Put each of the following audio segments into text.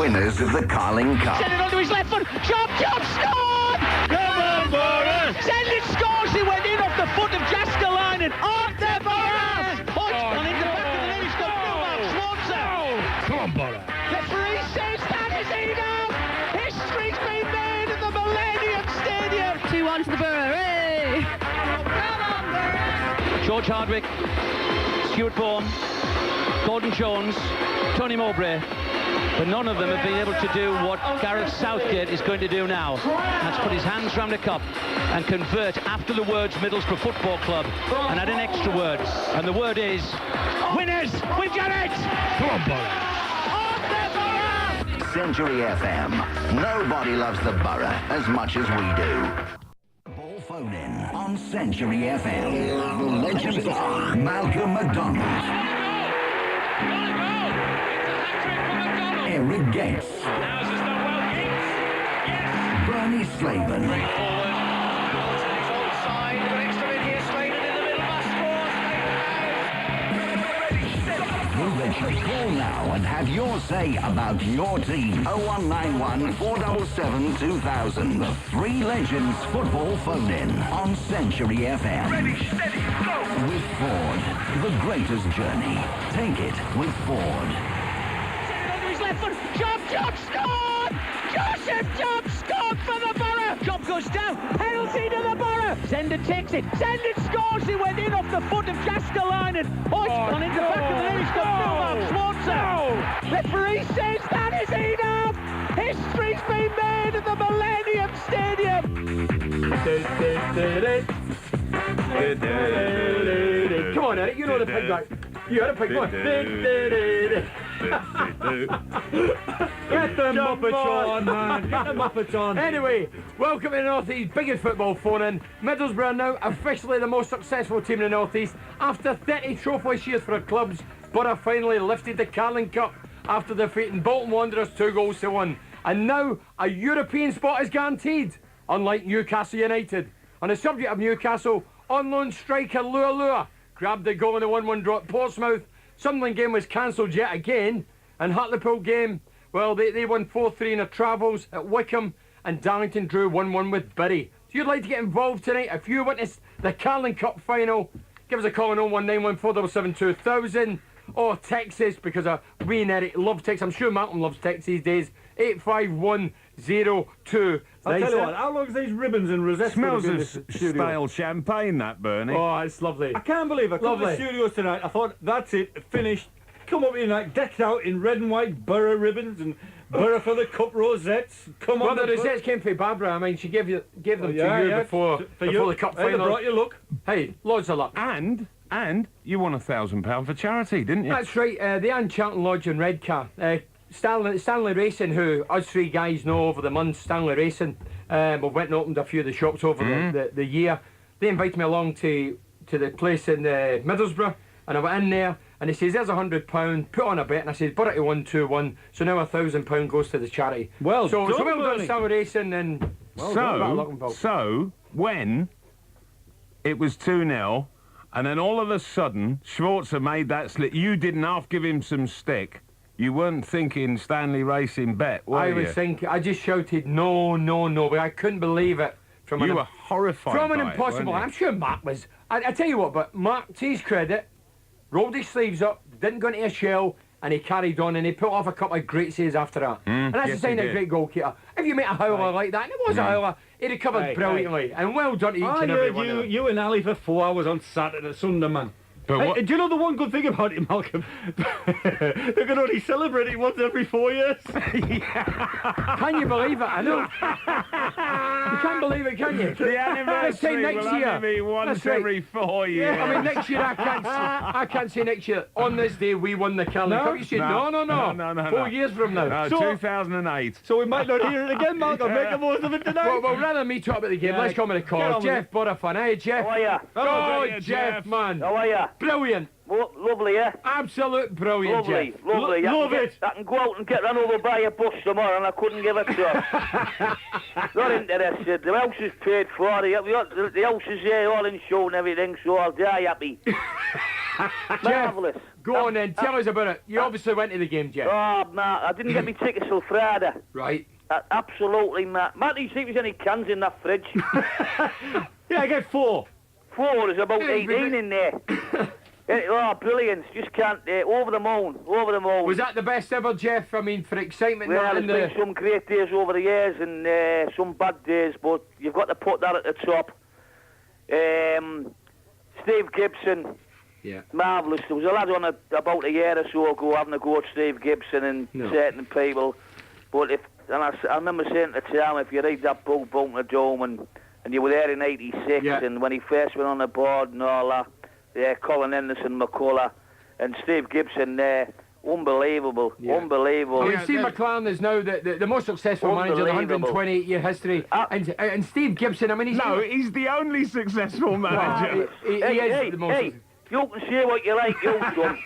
winners of the Carling Cup. Send it onto his left foot. Chop, scored! Come on, Borough! Send it, scores! He went in off the foot of Jaskalainen. Up there, Borough! On in the back of the net, he's got Milmark, Schwarzer. Come on, Borough! Referee says that is enough! History's been made at the Millennium Stadium! 2-1 to the Borough, hey! Come on, Borough! George Hardwick, Stuart Bourne, Gordon Jones, Tony Mowbray, but none of them have been able to do what Gareth Southgate is going to do now. That's put his hands round the cup and convert after the words Middlesbrough Football Club and add an extra word. And the word is, winners, we've got it! Come on, Borough! Century FM. Nobody loves the borough as much as we do. Ball phone in on Century FM. The legend of Malcolm MacDonald. Eric Gates. Bernie Slaven. Call now and have your say about your team. 0191 477 2000. The Three Legends Football Phone-In on Century FM. Ready, steady, go! With Ford, the greatest journey. Take it with Ford. Send it onto his left foot. Job, scored! Joseph Job scored for the Borough! Job goes down. Penalty to the Borough! Zender takes it. Zender scores. He went in off the foot of Jaskalainen. Hoist on into the back of the net. He's got Milmark, Schwarzer. Referee says that is enough. History's been made at the Millennium Stadium. Come on, Eric. You know the pig right. You had a pig one. Get the Muppets on, man. Get the Muppets on. Anyway, welcome to the North East biggest football phone-in. Middlesbrough now officially the most successful team in the North East. After 30 trophy years for our clubs, Borough finally lifted the Carling Cup after defeating Bolton Wanderers 2-1. And now a European spot is guaranteed, unlike Newcastle United. On the subject of Newcastle, on loan striker Lua grabbed the goal in the 1-1 draw at Portsmouth. Sunderland game was cancelled yet again, and Hartlepool game, well, they won 4-3 in their travels at Wickham, and Darlington drew 1-1 with Bury. If you'd like to get involved tonight, if you witnessed the Carling Cup final, give us a call on 0191 477 2000, or text us, because we and Eric love text. I'm sure Malcolm loves text these days. 85102. I'll tell you what, how long is these ribbons and rosettes? Smells of stale champagne, that, Bernie. Oh, it's lovely. I can't believe I come to the studios tonight. I thought, that's it, finished. Come up here tonight, decked out in red and white Borough ribbons and Borough for the Cup rosettes. Come on. Well, the rosettes came from Barbara. I mean, she gave them to you before the Cup final. They brought you luck. Hey, loads of luck. And you won £1,000 for charity, didn't you? That's right. The Anne Charlton Lodge in Redcar. Stanley Racing, who us three guys know over the months, Stanley Racing, we went and opened a few of the shops over the year. They invited me along to the place in Middlesbrough, and I went in there, and he says, there's £100, put on a bet, and I said, put it to 1-2-1, so now £1,000 goes to the charity. Well so done, well done, Stanley Racing, and so when it was 2-0, and then all of a sudden, Schwarzer made that slip, you didn't half give him some stick. You weren't thinking Stanley Racing bet, were you? I was thinking, I just shouted, no, but I couldn't believe it. You were horrified from an by impossible. it, weren't you? I'm sure Mark was. I tell you what, but Mark, to his credit, rolled his sleeves up, didn't go into a shell, and he carried on, and he put off a couple of great saves after that. And that's a sign of a great goalkeeper. If you make a howler like that, and it was a howler, he recovered brilliantly, and well done to each and every one of them. You and Ali for 4 hours on Saturday at Sunday, man. But do you know the one good thing about it, Malcolm? They can only celebrate it once every 4 years. Can you believe it? I know. You can't believe it, can you? The anniversary next will year. only be once every 4 years. Yeah, I mean, next year I can't say next year. On this day we won the Carling Cup. You said no. 4 years from now. No, 2008. So we might not hear it again, Malcolm. Make the most of it tonight. Well, rather than me talk about the game, let's come with a call. Jeff Borough fan. Hey, Jeff. How are you? Oh, Jeff, man. How are you? Brilliant. Lovely, yeah? Absolute brilliant, lovely, Jeff. Lovely. Love it. I can go out and get run over by a bus tomorrow, and I couldn't give a crap. Not interested. The house is paid for. The house is there, all in show and everything, so I'll die happy. Marvellous. Go on then, tell us about it. You obviously went to the game, Jeff. Oh, Matt, I didn't get my tickets till Friday. Right. Absolutely, Matt. Matt, do you see if there's any cans in that fridge? Yeah, I get 4. 4, there's about Yeah, 18 in there. Oh, brilliant. Just can't... over the moon. Over the moon. Was that the best ever, Jeff? I mean, for excitement. Well, not there's in been some great days over the years and some bad days, but you've got to put that at the top. Steve Gibson, Yeah. marvellous. There was a lad on about a year or so ago having a go at Steve Gibson and certain people, but I remember saying at the time, if you read that book, Boom the Dome, and you were there in '86, and when he first went on the board and all that, Colin Henderson, McCullough, and Steve Gibson there. Unbelievable, unbelievable. I mean, Steve McLaren is now the most successful manager in 128-year history. And Steve Gibson, I mean, he's the only successful manager. He is the most... You can say what you like, you son.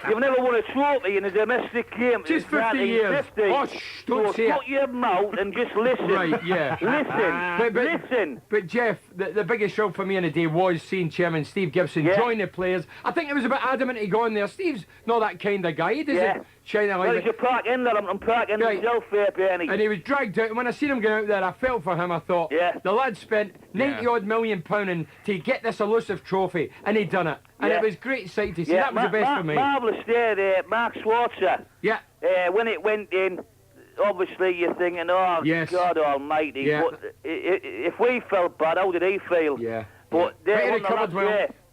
You've never won a trophy in a domestic game. Just 50 years. Oh, shh, don't say it. Shut your mouth and just listen. Right, yeah. Listen. But Jeff, the biggest shock for me in the day was seeing Chairman Steve Gibson join the players. I think it was a bit adamant he got in there. Steve's not that kind of guy. He doesn't shine a light. Well, he's a park in there. I'm parking myself there, Bernie. And he was dragged out. And when I seen him going out there, I felt for him. I thought, the lad spent 90-odd million pound to get this elusive trophy, and he done it. And it was great sight to see. That was the best for me. Marvellous there, Mark Schwarzer. Yeah. When it went in, obviously you're thinking, oh, God almighty. Yeah. But if we felt bad, how did he feel? Yeah. But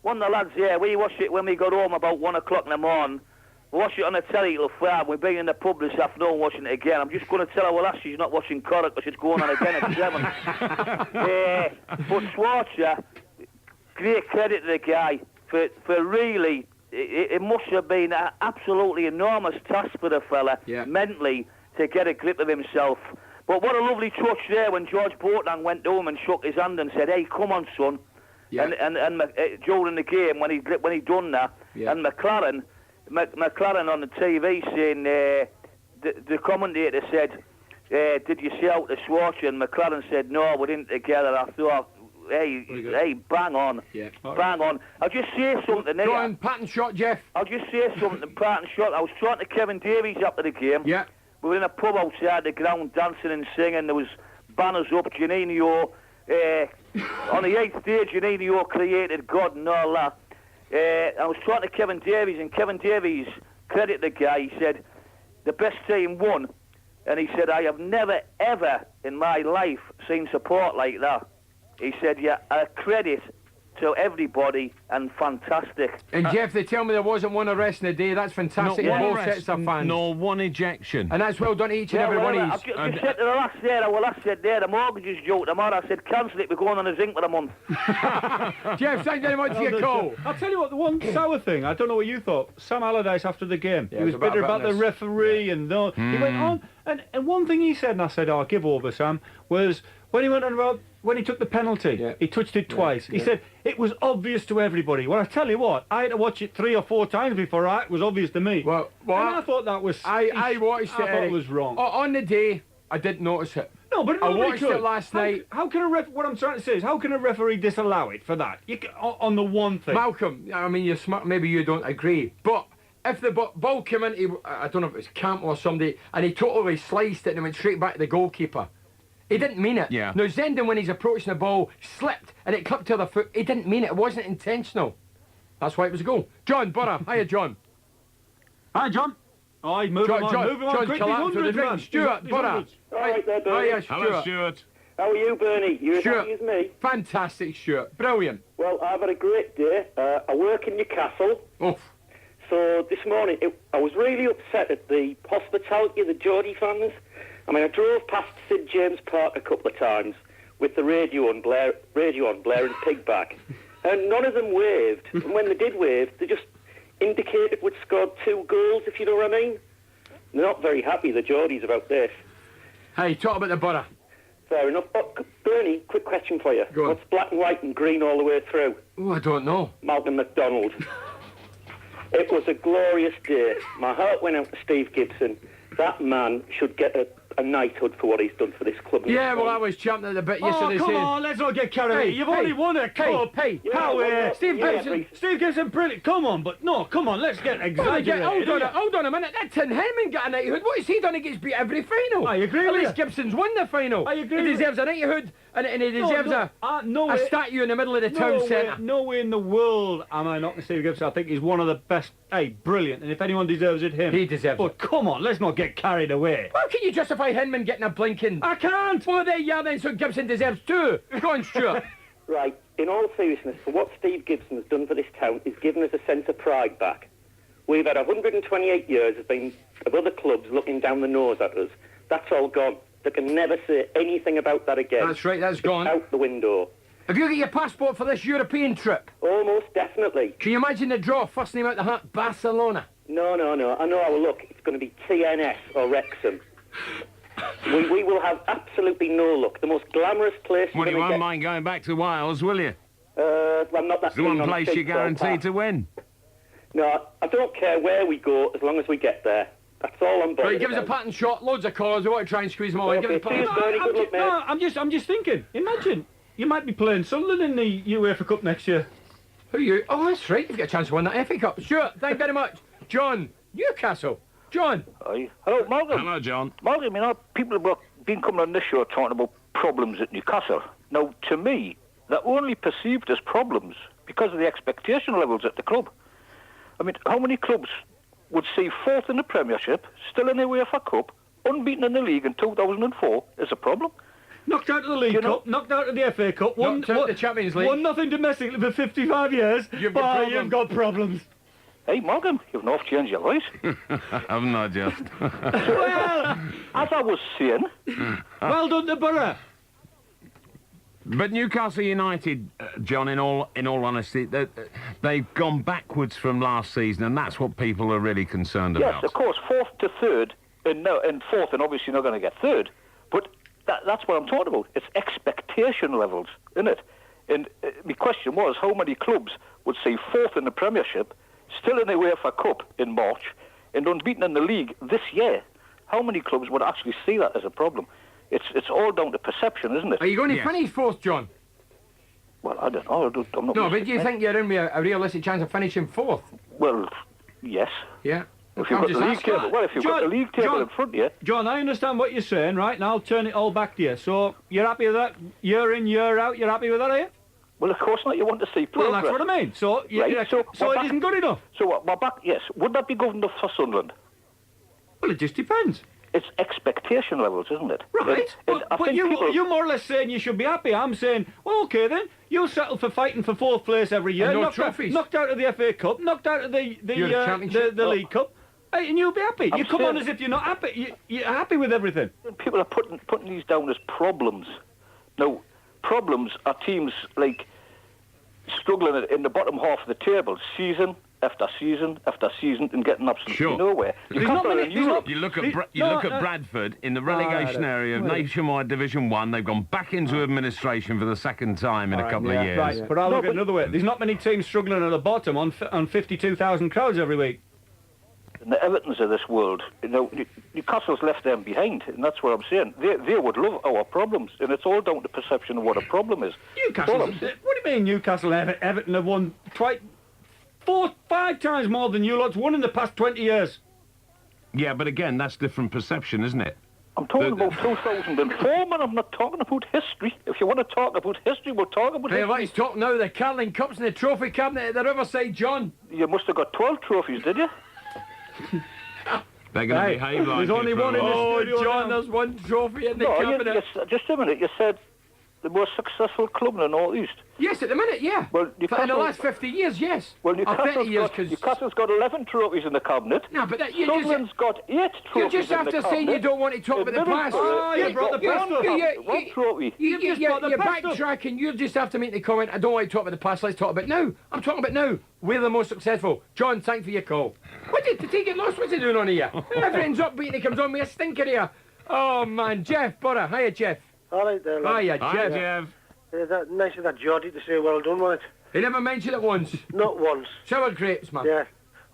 one of the lads, we watched it when we got home about 1 o'clock in the morning. We watched it on the telly till 5. We've been in the pub this afternoon watching it again. I'm just going to tell her, well, she's not watching Corrie because it's going on again at 7. But Schwarzer, great credit to the guy for really, it must have been an absolutely enormous task for the fella, mentally, to get a grip of himself. But what a lovely touch there when George Boateng went to him and shook his hand and said, hey, come on, son. Yeah. And during the game, when he done that, and McLaren on the TV saying, the commentator said, did you see out the Schwarzer? And McLaren said, no, we didn't together. I thought, hey, bang on. Yeah. Bang on. I'll just say something there. Go on, pat and shot, Jeff. I'll just say something, pat and shot. I was talking to Kevin Davies after the game. Yeah. We were in a pub outside the ground dancing and singing. There was banners up, Janino. On the 8th day, Janino created God and all that. I was talking to Kevin Davies, and Kevin Davies, credit the guy, he said, the best team won. And he said, I have never, ever in my life seen support like that. He said, a credit to everybody and fantastic. And Jeff, they tell me there wasn't one arrest in the day. That's fantastic. Not one both arrest, sets of fans. nor one ejection. And that's well done to each and every one of you. I just said to the last there, the mortgage is due tomorrow. I said, cancel it, we're going on a zinc for a month. Jeff, thanks very much for your call. I'll tell you what, the one sour thing, I don't know what you thought, Sam Allardyce after the game, he was bitter about the referee and he went on, and one thing he said, and I said, give over, Sam, was when he went on about, when he took the penalty, he touched it twice. He said, it was obvious to everybody. Well, I tell you what, I had to watch it 3 or 4 times before it was obvious to me. Well, and I thought that was... I watched it. I thought it was wrong. On the day, I didn't notice it. No, but I watched it last night. How can a what I'm trying to say is, how can a referee disallow it for that? You can, on the one thing. Malcolm, I mean, you're smart. Maybe you don't agree, but if the ball came in, I don't know if it was Camp or somebody, and he totally sliced it and went straight back to the goalkeeper. He didn't mean it. Yeah. Now, Zenden, when he's approaching the ball, slipped and it clipped to the foot. He didn't mean it. It wasn't intentional. That's why it was a goal. John Borough. Hiya, John. Hi, John. Oh, he's moving on. Moving on quickly. For the drink. Stuart Borough. All right there, Bernie. Hiya, Hello, Stuart. How are you, Bernie? You as happy as me? Fantastic, Stuart. Brilliant. Well, I've had a great day. I work in Newcastle. Oof. So this morning, I was really upset at the hospitality of the Geordie fans. I mean, I drove past St James Park a couple of times with the radio on blaring Pigback, and none of them waved. And when they did wave, they just indicated we'd scored 2 goals, if you know what I mean. They're not very happy, the Geordies, about this. Hey, talk about the Borough. Fair enough. Oh, Bernie, quick question for you. Go on. What's black and white and green all the way through? Oh, I don't know. Malcolm MacDonald. It was a glorious day. My heart went out to Steve Gibson. That man should get a a knighthood for what he's done for this club. Yeah, well, I was champing at the bit yesterday. Oh, come saying, on, let's not get carried away. You've only won a cup. Hey, Steve Gibson, brilliant. Come on, but no, come on, let's get exaggerated. Hold on a minute. That Tin Henman got a knighthood. What has he done? He gets beat every final. I agree At with least you. Gibson's won the final. I agree He with deserves a knighthood, and he deserves a statue in the middle of the town centre. No way in the world am I not going to Steve Gibson. I think he's one of the best. Hey, brilliant. And if anyone deserves it, him. He deserves it. But come on, let's not get carried away. How can you justify Henman getting a blinking... I can't. Well, there you are then, so Gibson deserves two. Go on, Stuart. Right, in all seriousness, for what Steve Gibson has done for this town is given us a sense of pride back. We've had 128 years of other clubs looking down the nose at us. That's all gone. They can never say anything about that again. That's right, that's gone. Out the window. Have you got your passport for this European trip? Almost definitely. Can you imagine the draw, first name out the hat, Barcelona? No. I know how look. It's going to be TNS or Wrexham. we will have absolutely no luck. The most glamorous place. Well, you won't mind going back to Wales, will you? I'm not that. It's the one place you're guaranteed to win. No, I don't care where we go as long as we get there. That's all I'm bothered Right, give us a pattern shot, loads of colours, we want to try and squeeze them all in. Give us a pattern shot. I'm just thinking. Imagine you might be playing Sunderland in the UEFA Cup next year. Who are you? Oh, that's right. You've got a chance to win that FA Cup. Sure. Thank you very much, John. Newcastle. John. Hi. Hello, Malcolm. Hello, John. Malcolm, you know, people have been coming on this show talking about problems at Newcastle. Now, to me, they're only perceived as problems because of the expectation levels at the club. I mean, how many clubs would see fourth in the Premiership, still in the UEFA Cup, unbeaten in the league in 2004 as a problem? Knocked out of the League Cup, knocked out of the FA Cup, knocked out of the Champions League. Won nothing domestically for 55 years. You've got problems. Hey, Malcolm, you've not changed your voice. Haven't I just? Well, as I was saying... well done to Borough. But Newcastle United, John, in all honesty, they've gone backwards from last season, and that's what people are really concerned about. Yes, of course, fourth to third, and fourth, and obviously not going to get third. But that's what I'm talking about. It's expectation levels, isn't it? And my question was, how many clubs would see fourth in the Premiership, still in the UEFA Cup in March, and unbeaten in the league this year? How many clubs would actually see that as a problem? It's all down to perception, isn't it? Are you going to finish fourth, John? Well, I don't know. I'm not. No, but do you think you're in with a realistic chance of finishing fourth? Well, yes. Yeah. If you've got the league table, got the league table in front of you. John, I understand what you're saying, right? And I'll turn it all back to you. So you're happy with that? Year in, year out, you're happy with that, are you? Well, of course not. You want to see progress. Well, that's what I mean. So, so it isn't good enough. So what? We're back. Yes. Would that be good enough for Sunderland? Well, it just depends. It's expectation levels, isn't it? Right. But you're more or less saying you should be happy. I'm saying, well, okay then. You'll settle for fighting for fourth place every year. And no trophies. Knocked out of the FA Cup. Knocked out of the League Cup. Hey, and you'll be happy. You come on as if you're not happy. You're happy with everything. People are putting these down as problems. Now, problems are teams like struggling in the bottom half of the table, season after season after season, and getting absolutely nowhere. You look at Bradford in the relegation area of Nationwide Division 1. They've gone back into administration for the second time in a couple of years. Right, but I'll look at another way. There's not many teams struggling at the bottom on 52,000 crowds every week. And the Evertons of this world, Newcastle's left them behind, and that's what I'm saying. They would love our problems, and it's all down to perception of what a problem is. Newcastle? What do you mean Newcastle Everton have won 4-5 times more than you lot's won in the past 20 years? Yeah, but again, that's different perception, isn't it? I'm talking about 2004, man. I'm not talking about history. If you want to talk about history, we'll talk about history. Hey, let's talk now. The Carling Cups and the trophy cabinet at the Riverside, John. You must have got 12 trophies, did you? They're going to behave like there's only one in the studio. Oh, John, there's one trophy in the cabinet. Just a minute. You said the most successful club in the North East. Yes, at the minute, yeah. Well, in the last 50 years, yes. Well, Newcastle's got 11 trophies in the cabinet. No, but Sunderland's got 8 trophies. You just have to say you don't want to talk about the past. Oh, you brought the past up. One trophy. You're backtracking. You just have to make the comment, I don't want to talk about the past, let's talk about now. I'm talking about now. We're the most successful. John, thanks for your call. What did he get lost? What's he doing on here? Everything's upbeat and he comes on with a stinker here. Oh, man. Jeff Borough. Hiya, Jeff. All right there, lad. Hiya, Jeff. Hi, Jeff. Nice of that Geordie to say well done, wasn't it? He never mentioned it once. Not once. Sour grapes, man. Yeah.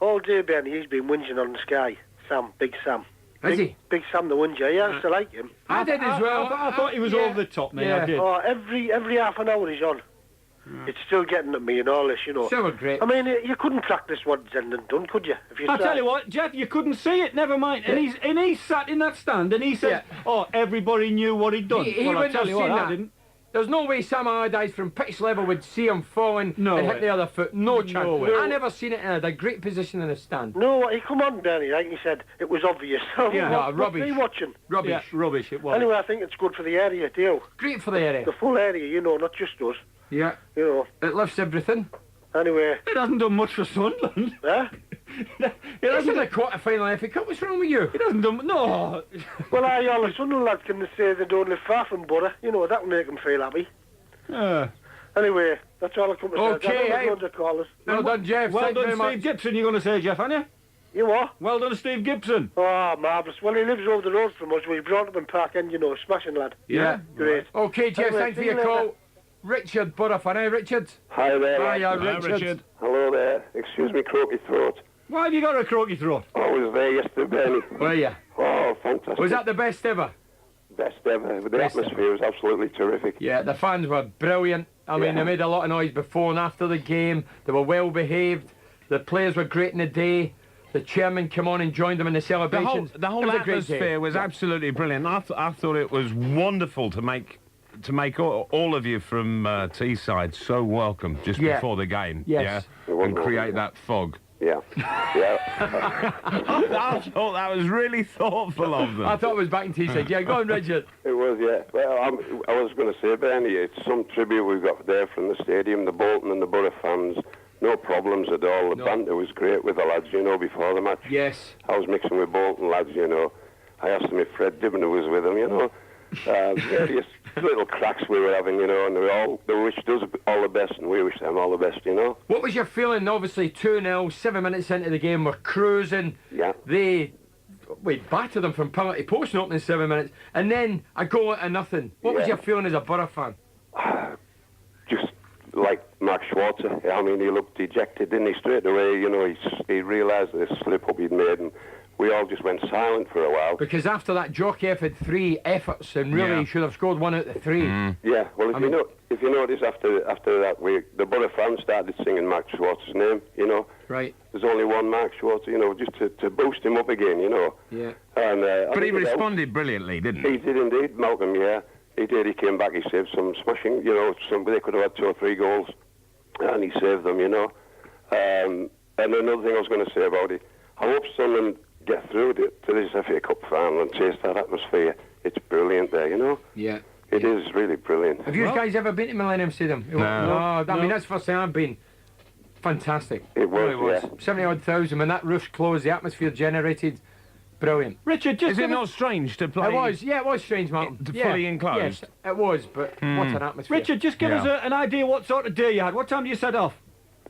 All day, Ben, he's been whinging on the sky. Sam, Big Sam. Is he? Big Sam the Winger. Yeah, I used to like him. I did as well. I thought he was over the top, mate. Yeah. I did. Oh, every half an hour he's on. It's still getting at me and all this, you know. So great. I mean, you couldn't practice what's end and done, could you? If you I'll tried? tell you what, Jeff, you couldn't see it, never mind. And he sat in that stand and he said, oh, everybody knew what he'd done. He well, I wouldn't tell have you what, seen I that. didn't. There's no way Sam Allardyce from pitch level would see him falling No and way. hit the other foot. No chance. No way. I never seen it in a great position in a stand. No, he come on, Bernie, like he said, it was obvious. Yeah. No, What's rubbish. he watching? Rubbish. Yeah, rubbish it was. Anyway, I think it's good for the area, too. Great for the area. The full area, you know, not just us. Yeah. You know. It lifts everything. Anyway. It hasn't done much for Sunderland. Huh? It's in the quarter-final FA Cup. What's wrong with you? It hasn't done... No. Well, all the Sunderland lads can say they don't live far from Borough. You know, that'll make them feel happy. Anyway, that's all I come to say. Okay, hey. Loads of callers. Well done, Jeff. Well Thank you done, very Steve much. Gibson, you're going to say, Jeff, aren't you? You what? Well done, Steve Gibson. Oh, marvellous. Well, he lives over the road from us. We brought up in Park End, you know, smashing lad. Yeah. Great. Okay, Jeff, Anyway, thanks for see your you call. later. Richard Borough fan, eh, Richard? Hi there. Hiya, lads. Richard. Hello there. Excuse me, croaky throat. Why have you got a croaky throat? I was there yesterday, Bernie. Were you? Oh, fantastic. Was that the best ever? Best ever. The Best atmosphere was absolutely terrific. Yeah, the fans were brilliant. I mean, they made a lot of noise before and after the game. They were well behaved. The players were great in the day. The chairman came on and joined them in the celebrations. The whole It was a great day. atmosphere was absolutely brilliant. I thought it was wonderful to make all of you from Teesside so welcome just before the game. Yes. Yeah, and create that fog. Yeah. Yeah. I thought that was really thoughtful of them. I thought it was back in Teesside. Yeah, go on, Richard. It was, yeah. Well, I was going to say, Bernie, it's some tribute we've got there from the stadium, the Bolton and the Borough fans. No problems at all. The banter was great with the lads, you know, before the match. Yes. I was mixing with Bolton lads, you know. I asked them if Fred Dibner was with them, you know. Various little cracks we were having, you know, and they wished us all the best, and we wish them all the best, you know. What was your feeling? Obviously 2-0, 7 minutes into the game, we're cruising. Yeah. We battered them from penalty post in opening 7 minutes, and then a goal into nothing. What was your feeling as a Borough fan? Just like Mark Schwarzer. I mean, he looked dejected, didn't he? Straight away, you know, he realised the slip-up he'd made, and we all just went silent for a while. Because after that, Jockey had 3 efforts, and really he should have scored 1 out of 3. Yeah, well, if you notice, after that, the Borough fans started singing Mark Schwartz's name, you know. Right. There's only one Mark Schwarzer, you know, just to boost him up again, you know. Yeah. And, but he responded brilliantly, didn't he? He did indeed, Malcolm, yeah. He did, he came back, he saved some smashing, you know, they could have had 2 or 3 goals, and he saved them, you know. And another thing I was going to say about it, I hope Sunderland get through to this FA Cup final and taste that atmosphere. It's brilliant there, you know? Yeah. It is really brilliant. Have you guys ever been to Millennium Stadium? No. I mean, that's the first time I've been. Fantastic. It was, yeah. 70-odd thousand, when that roof's closed, the atmosphere generated. Brilliant. Richard, just is it not strange to play? It was strange, Martin. Fully enclosed? Yes, it was, but what an atmosphere. Richard, just give us an idea what sort of day you had. What time do you set off?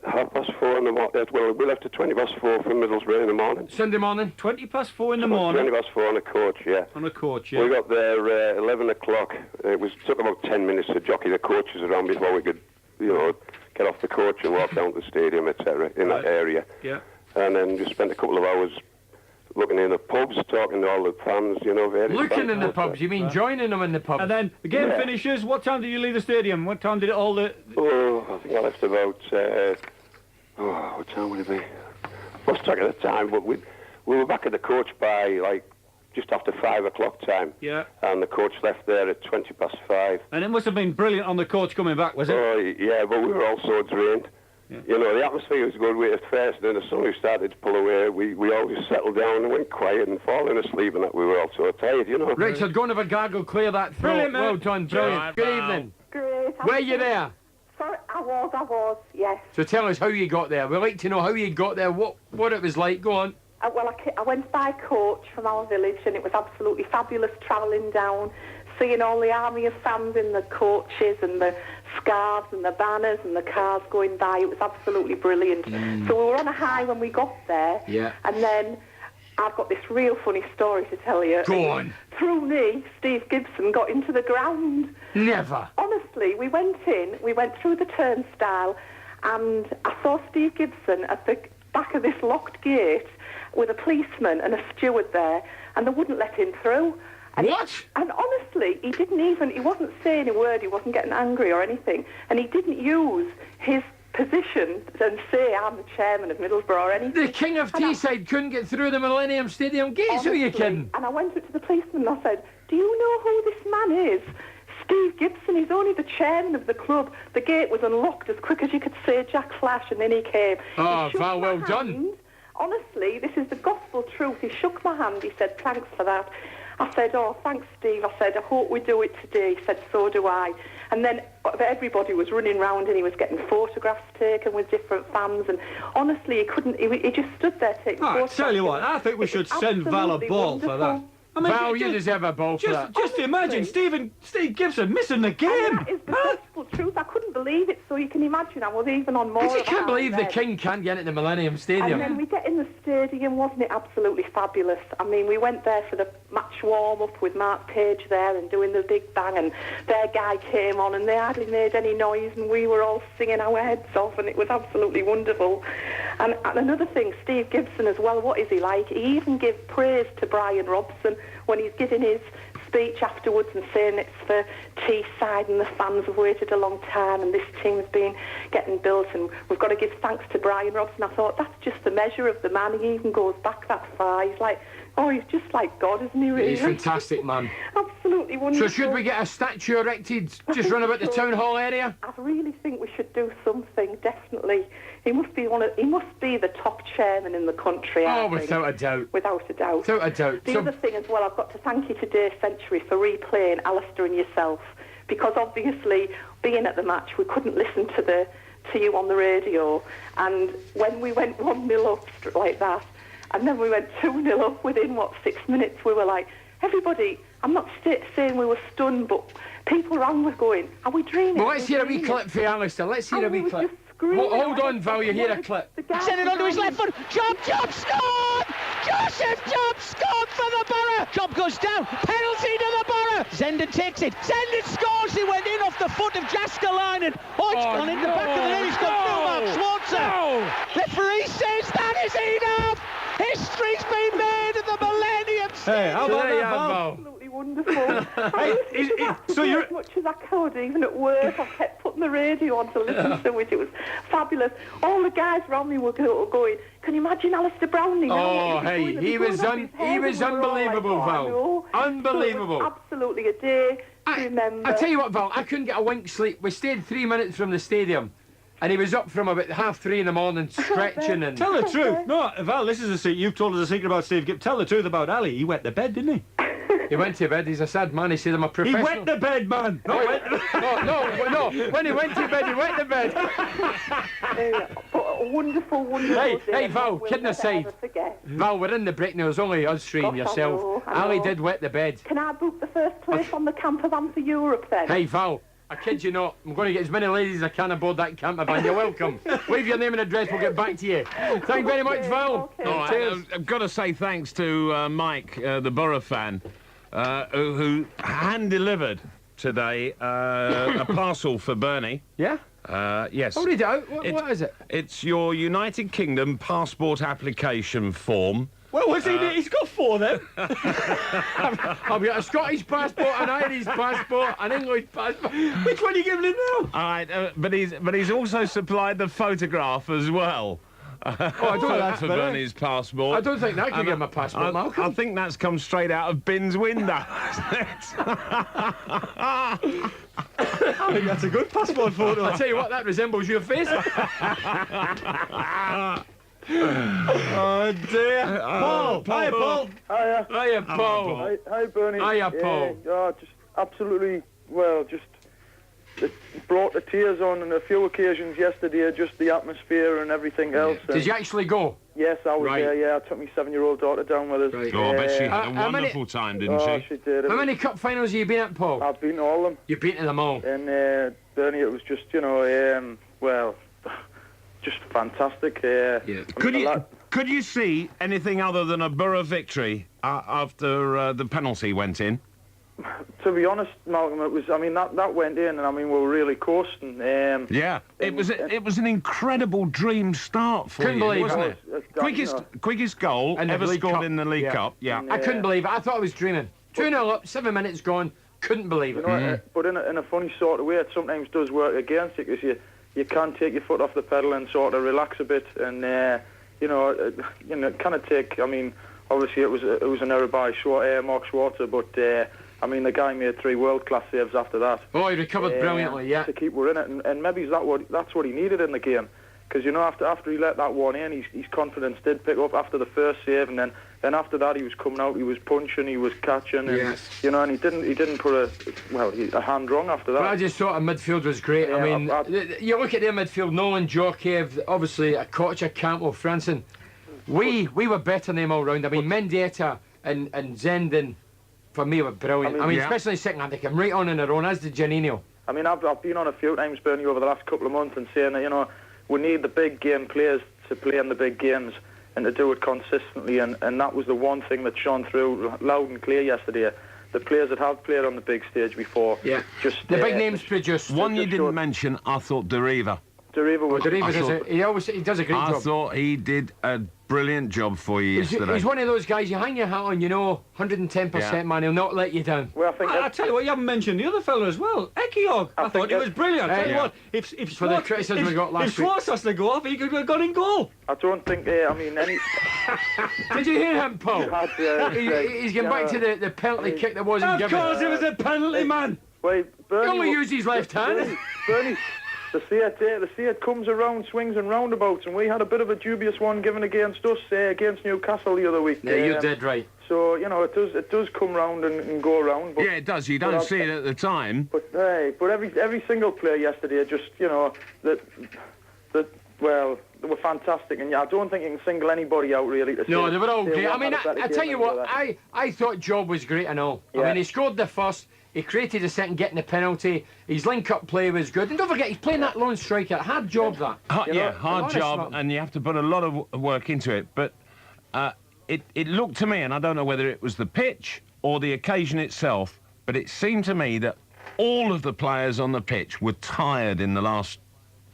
4:30 in the morning. Well, we left at 4:20 from Middlesbrough in the morning. Sunday morning? 4:20 in the morning. 4:20 on a coach, yeah. On a coach, yeah. We got there 11 o'clock. It took about 10 minutes to jockey the coaches around before we could, you know, get off the coach and walk down to the stadium, etc. in that area. Yeah. And then just spent a couple of hours looking in the pubs, talking to all the fans, you know. Looking in the pubs? You mean joining them in the pubs? And then the game finishes. What time did you leave the stadium? What time did it all the... Oh, I think I left about... what time would it be? Lost track of the time, but we were back at the coach by, like, just after 5 o'clock time. Yeah. And the coach left there at 5:20. And it must have been brilliant on the coach coming back, was it? Oh, yeah, but we were all so drained. Yeah. You know, the atmosphere was good at first, and then as soon as we started to pull away, we all just settled down and went quiet and falling asleep, and that we were all so tired, you know. Richard, go and have a gargle, clear that throat. Brilliant, mate. Well done, brilliant. Good evening. Great. Were you there? Sorry, I was, yes. So tell us how you got there. We'd like to know how you got there, what it was like. Go on. Well, I went by coach from our village, and it was absolutely fabulous travelling down, seeing all the army of fans in the coaches and the scarves and the banners and the cars going by. It was absolutely brilliant. So we were on a high when we got there. Yeah. And then I've got this real funny story to tell you. Go on. Through me, Steve Gibson got into the ground. Never. Honestly, we went through the turnstile, and I saw Steve Gibson at the back of this locked gate, with a policeman and a steward there, and they wouldn't let him through. And what? And honestly, he wasn't saying a word, he wasn't getting angry or anything, and he didn't use his position and say, I'm the chairman of Middlesbrough or anything. The King of Teesside couldn't get through the Millennium Stadium gates, honestly, who are you kidding? And I went up to the policeman and I said, do you know who this man is? Steve Gibson, he's only the chairman of the club. The gate was unlocked as quick as you could say Jack Flash, and then he came. Oh, he Val, well done. Honestly, this is the gospel truth. He shook my hand, he said, thanks for that. I said, oh, thanks, Steve. I said, I hope we do it today. He said, so do I. And then everybody was running round and he was getting photographs taken with different fans. And honestly, he just stood there taking photographs. I tell you what, I think we should send Val a ball for that. I mean, Val, you deserve a ball for that. Just imagine Steve Gibson missing the game. And that is the gospel truth. I couldn't believe it, so you can imagine I was even on more. I just can't believe the King can't get into the Millennium Stadium. And then we get in the stadium, wasn't it absolutely fabulous? I mean, we went there for the match warm-up with Mark Page there and doing the big bang, and their guy came on and they hardly made any noise, and we were all singing our heads off, and it was absolutely wonderful. And another thing, Steve Gibson as well, what is he like? He even gives praise to Brian Robson when he's giving his speech afterwards and saying it's for Teesside and the fans have waited a long time and this team's been getting built and we've got to give thanks to Brian Robson. I thought, that's just the measure of the man. He even goes back that far. He's like, oh, he's just like God, isn't he, really? He's fantastic, man. Absolutely wonderful. So should we get a statue erected just run about the town hall area? I really think we should do something, definitely. He must be the top chairman in the country, I think. Without a doubt. Without a doubt. Without a doubt. The other thing as well, I've got to thank you today, Century, for replaying Alistair and yourself, because obviously, being at the match, we couldn't listen to you on the radio, and when we went 1-0 up like that, and then we went 2-0 up within, 6 minutes, we were like, everybody, I'm not saying we were stunned, but people around were going, are we dreaming? Well, let's hear a wee clip for you, Alistair. Let's hear a wee clip. Hold on, Val, you hear a clip. Send it onto his left foot. Job scored! Joseph Job scored for the Borough. Job goes down. Penalty to the Borough. Zenden takes it. Zenden scores. He went in off the foot of Jaskalainen. Oh, it's gone in the back of the net. He's got Mark Schwarzer. Referee says that is enough. History's been made at the Millennium Stadium. Hey, how about that, Val? Absolutely wonderful. So you're as much as I could, even at work, I kept putting the radio on to listen to it. It was fabulous. All the guys around me were going, can you imagine Alistair Browning? Oh, hey, he was unbelievable, Val. Unbelievable. So absolutely a day to remember. I tell you what, Val, I couldn't get a wink's sleep. We stayed 3 minutes from the stadium. And he was up from about 3:30 in the morning, stretching and... Tell the truth. No, Val, this is a secret. You've told us a secret about Steve Gibson. Tell the truth about Ali. He went to bed, didn't he? He went to bed. He's a sad man. He said, I'm a professional... He went to bed, man. No. When he went to bed, he went to bed. Wonderful Hey, Val, kidding aside. Val, we're in the break now. There's only us three and yourself. Ali did wet the bed. Can I book the first place on the camper van for Europe, then? Hey, Val. I kid you not, I'm going to get as many ladies as I can aboard that camper van. You're welcome. Leave your name and address, we'll get back to you. Thank you very much, Val. Okay. All right, I've got to say thanks to Mike, the Borough fan, who hand-delivered today a parcel for Bernie. Yeah? Yes. Oh, what is it? It's your United Kingdom passport application form. Well, what's he He's got 4 then. I've got a Scottish passport, an Irish passport, an English passport. Which one are you giving him now? All right, but he's also supplied the photograph as well. I don't think that's for Bernie's passport. I don't think that could give him a passport, Malcolm. I think that's come straight out of Bin's window. I think that's a good passport photo. I tell you what, that resembles your face. Oh dear. Paul! Hiya, Paul! Hiya, Paul! Hi, Bernie. Hiya, Paul. Yeah, just absolutely, it brought the tears on on a few occasions yesterday, just the atmosphere and everything else. Did you actually go? Yes, I was there, yeah. I took my 7-year-old daughter down with us. Right. Oh, I bet she had a wonderful time, didn't she? Oh, she did. How many cup finals have you been at, Paul? I've been to all of them. You've been to them all? And, Bernie, it was just, just fantastic. Could you see anything other than a Borough victory after the penalty went in? to be honest, Malcolm, it was. I mean, that went in, and I mean, we were really coasting. Yeah, it was an incredible dream start for Couldn't you, believe wasn't it? Quickest goal ever scored in the League Cup. Yeah, I couldn't believe it. I thought I was dreaming. 2-0 up, 7 minutes gone. Couldn't believe it. You know, But in a funny sort of way, it sometimes does work against you because you can take your foot off the pedal and sort of relax a bit, and kind of take. I mean, obviously it was an error by Mark Schwarzer, but I mean the guy made 3 world-class saves after that. Oh, he recovered brilliantly, yeah. To keep we're in it, and maybe that's what he needed in the game, because after he let that one in, his confidence did pick up after the first save, and then after that he was coming out, he was punching, he was catching, and and he didn't put a hand wrong after that. But I just thought our midfield was great. Yeah, I mean, you look at their midfield: Nolan, Djorkaeff, obviously Kocha, Campbell, Franson. We were better than them all round. I mean, Mendieta and Zenden, for me, were brilliant. I mean, especially second half, they came right on their own, as did Janino. I mean, I've been on a few times, Bernie, over the last couple of months and saying that, we need the big game players to play in the big games and to do it consistently, and that was the one thing that shone through loud and clear yesterday. The players that have played on the big stage before. Yeah. Just the big names produced. One you didn't mention, I thought Deriva. He does a great job. I thought he did a brilliant job for you yesterday. He's one of those guys, you hang your hat on, 110%, man, he'll not let you down. Well, I think I tell you what, you haven't mentioned the other fella as well, Ekiog. I thought he was brilliant. I tell you what, if for the criticism we got last week. If Schwartz has to go off, he could have got in goal. I don't think, any... Did you hear him, Paul? He's getting back to the penalty kick that wasn't given. Of course it was a penalty, man. Wait, Bernie... He only used his left hand. Bernie... The Seat comes around swings and roundabouts, and we had a bit of a dubious one given against us, against Newcastle the other week. Yeah, you're dead right. So, it does come round and go around. But, yeah, it does. You don't see it at the time. But every single player yesterday just, well, they were fantastic, and I don't think you can single anybody out really. No, they were all great. I mean, I tell you what, I thought Job was great and all. Yeah. I mean, he scored the first. He created a second, getting the penalty. His link-up play was good. And don't forget, he's playing that lone striker. Hard job, that. Hard job, and you have to put a lot of work into it. But it looked to me, and I don't know whether it was the pitch or the occasion itself, but it seemed to me that all of the players on the pitch were tired in the last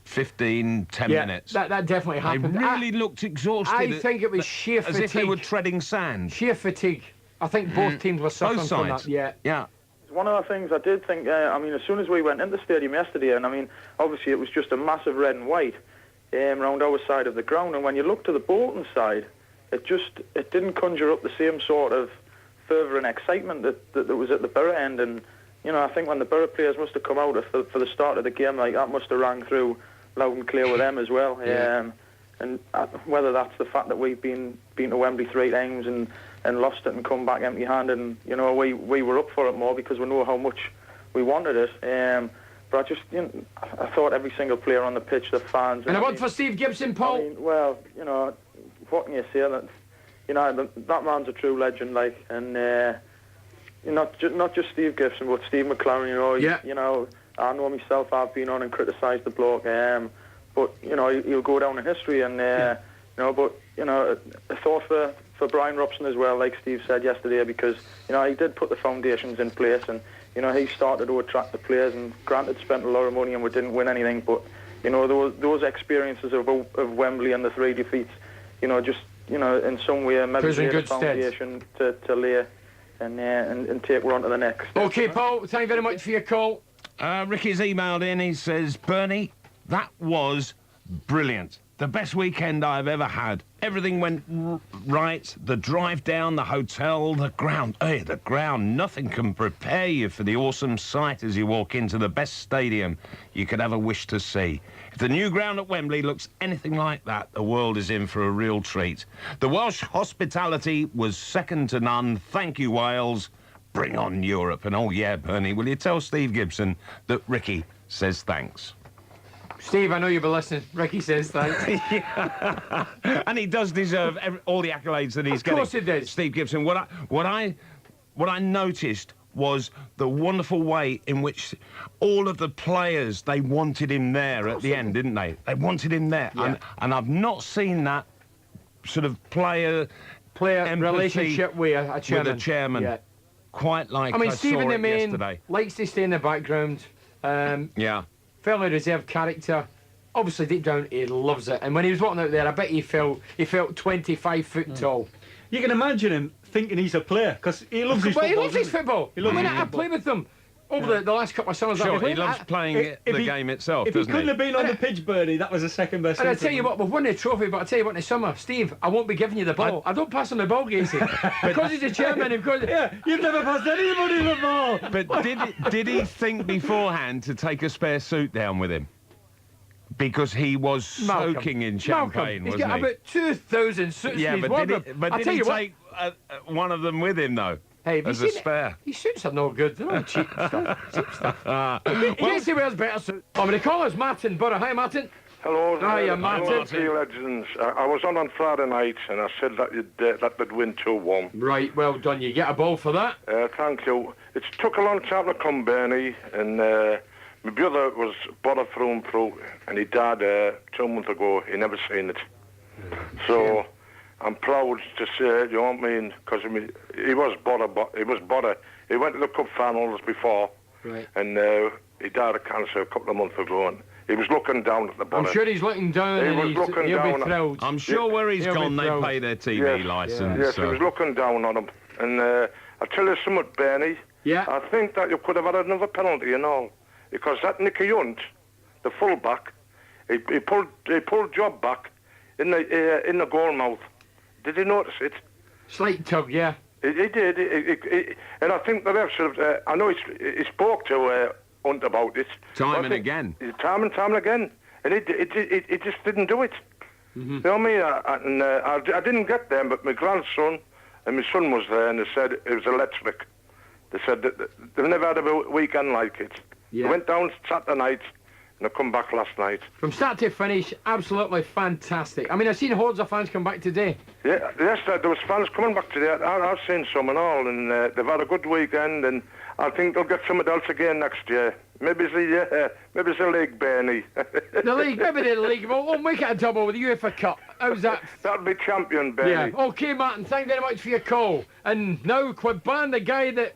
10 minutes. That definitely happened. They really looked exhausted. I think it was sheer fatigue. As if they were treading sand. Sheer fatigue. I think both teams were suffering from that. Yeah. One of the things I did think, as soon as we went into the stadium yesterday, and obviously it was just a massive red and white round our side of the ground, and when you look to the Bolton side, it didn't conjure up the same sort of fervour and excitement that was at the Borough end, and I think when the Borough players must have come out for the start of the game, like that must have rang through loud and clear with them as well. Yeah. And whether that's the fact that we've been to Wembley 3 times and lost it and come back empty-handed, and we were up for it more because we know how much we wanted it. But I just, I thought every single player on the pitch, the fans. And a word for Steve Gibson, Paul. What can you say? That man's a true legend, and not just Steve Gibson, but Steve McLaren. I know myself. I've been on and criticised the bloke. But he'll go down in history, and But a thought for Brian Robson as well, like Steve said yesterday, because he did put the foundations in place, and he started to attract the players. And granted, spent a lot of money, and we didn't win anything. But those experiences of Wembley and the 3 defeats, in some way maybe laid a foundation to lay and take one on to the next. Okay, Paul. Thank you very much for your call. Ricky's emailed in. He says, Bernie, that was brilliant. The best weekend I've ever had. Everything went right. The drive down, the hotel, the ground. Hey, the ground. Nothing can prepare you for the awesome sight as you walk into the best stadium you could ever wish to see. If the new ground at Wembley looks anything like that, the world is in for a real treat. The Welsh hospitality was second to none. Thank you, Wales. Bring on Europe. And oh yeah, Bernie, will you tell Steve Gibson that Ricky says thanks? Steve, I know you'll be listening. Ricky says thanks. Yeah. And he does deserve all the accolades that he's getting. Of course he did. Steve Gibson. What I noticed was the wonderful way in which all of the players, they wanted him there at the end, didn't they? They wanted him there. Yeah. And I've not seen that sort of player relationship with a chairman. With a chairman. Yeah. quite like I mean, I Stephen saw the it main yesterday. likes to stay in the background. Yeah. Fairly reserved character. Obviously, deep down, he loves it. And when he was walking out there, I bet he felt 25 foot tall. You can imagine him thinking he's a player, because he loves his But football. he loves his football. He loves I mean, his I football. played with them over the last couple of summers. Sure, I've been he loves playing If the he- game itself, If he doesn't couldn't he? have been on the pitch, Bernie, that was the second best And I thing tell for you him. what, we've won the trophy, but I tell you what, in the summer, Steve, I won't be giving you the ball. I don't pass on the ball, Gacy. Because he's the chairman, because... Yeah, you've never passed anybody the ball. But did he think beforehand to take a spare suit down with him? Because he was soaking in champagne, he's wasn't got he? about 2,000 suits Yeah, in his but wardrobe. did he take one of them with him, though? Hey, have you as a seen it? spare? These suits are no good. They're all cheap stuff. Cheap stuff. Yes, he wears better suits. Oh, but they call us Martin Burrow. Hi, Martin. Hello. Hiya, Martin. Hello, you legends. I was on Friday night and I said that that they'd win 2-1. Right, well done. You get a ball for that. Thank you. It took a long time to come, Bernie, and my brother was Borough through and through, and he died 2 months ago. He never seen it. So I'm proud to say, you know what I mean, because he was Borough. He went to the cup finals before, right, and he died of cancer a couple of months ago. And he was looking down at the Borough. I'm sure he's looking down and he'll be thrilled. I'm sure where he's gone, they pay their TV licence. Yes, he was looking down on him. And I'll tell you something, Bernie. Yeah. I think that you could have had another penalty and all. Because that Nicky Hunt, the full-back, he pulled Job back in the goal mouth. Did you notice it? Slight tug, yeah. He did. And I think the ref should have... I know he spoke to Hunt about this. Time and again. Time and time again. And he just didn't do it. Mm-hmm. You know what I mean? I didn't get there, but my grandson and my son was there, and they said it was electric. They said that they've never had a weekend like it. Yeah. They went down Saturday night, and they come back last night. From start to finish, absolutely fantastic. I mean, I've seen hordes of fans come back today. Yeah, yes, there was fans coming back today. I've seen some and all, and they've had a good weekend, and I think they'll get something else again next year. Maybe it's the league, Bernie. The league, maybe the league. We'll make it a double with the UEFA Cup. How's that? That'll be champion, Bernie. Yeah. Okay, Martin, thank you very much for your call. And now, Quidban, the guy that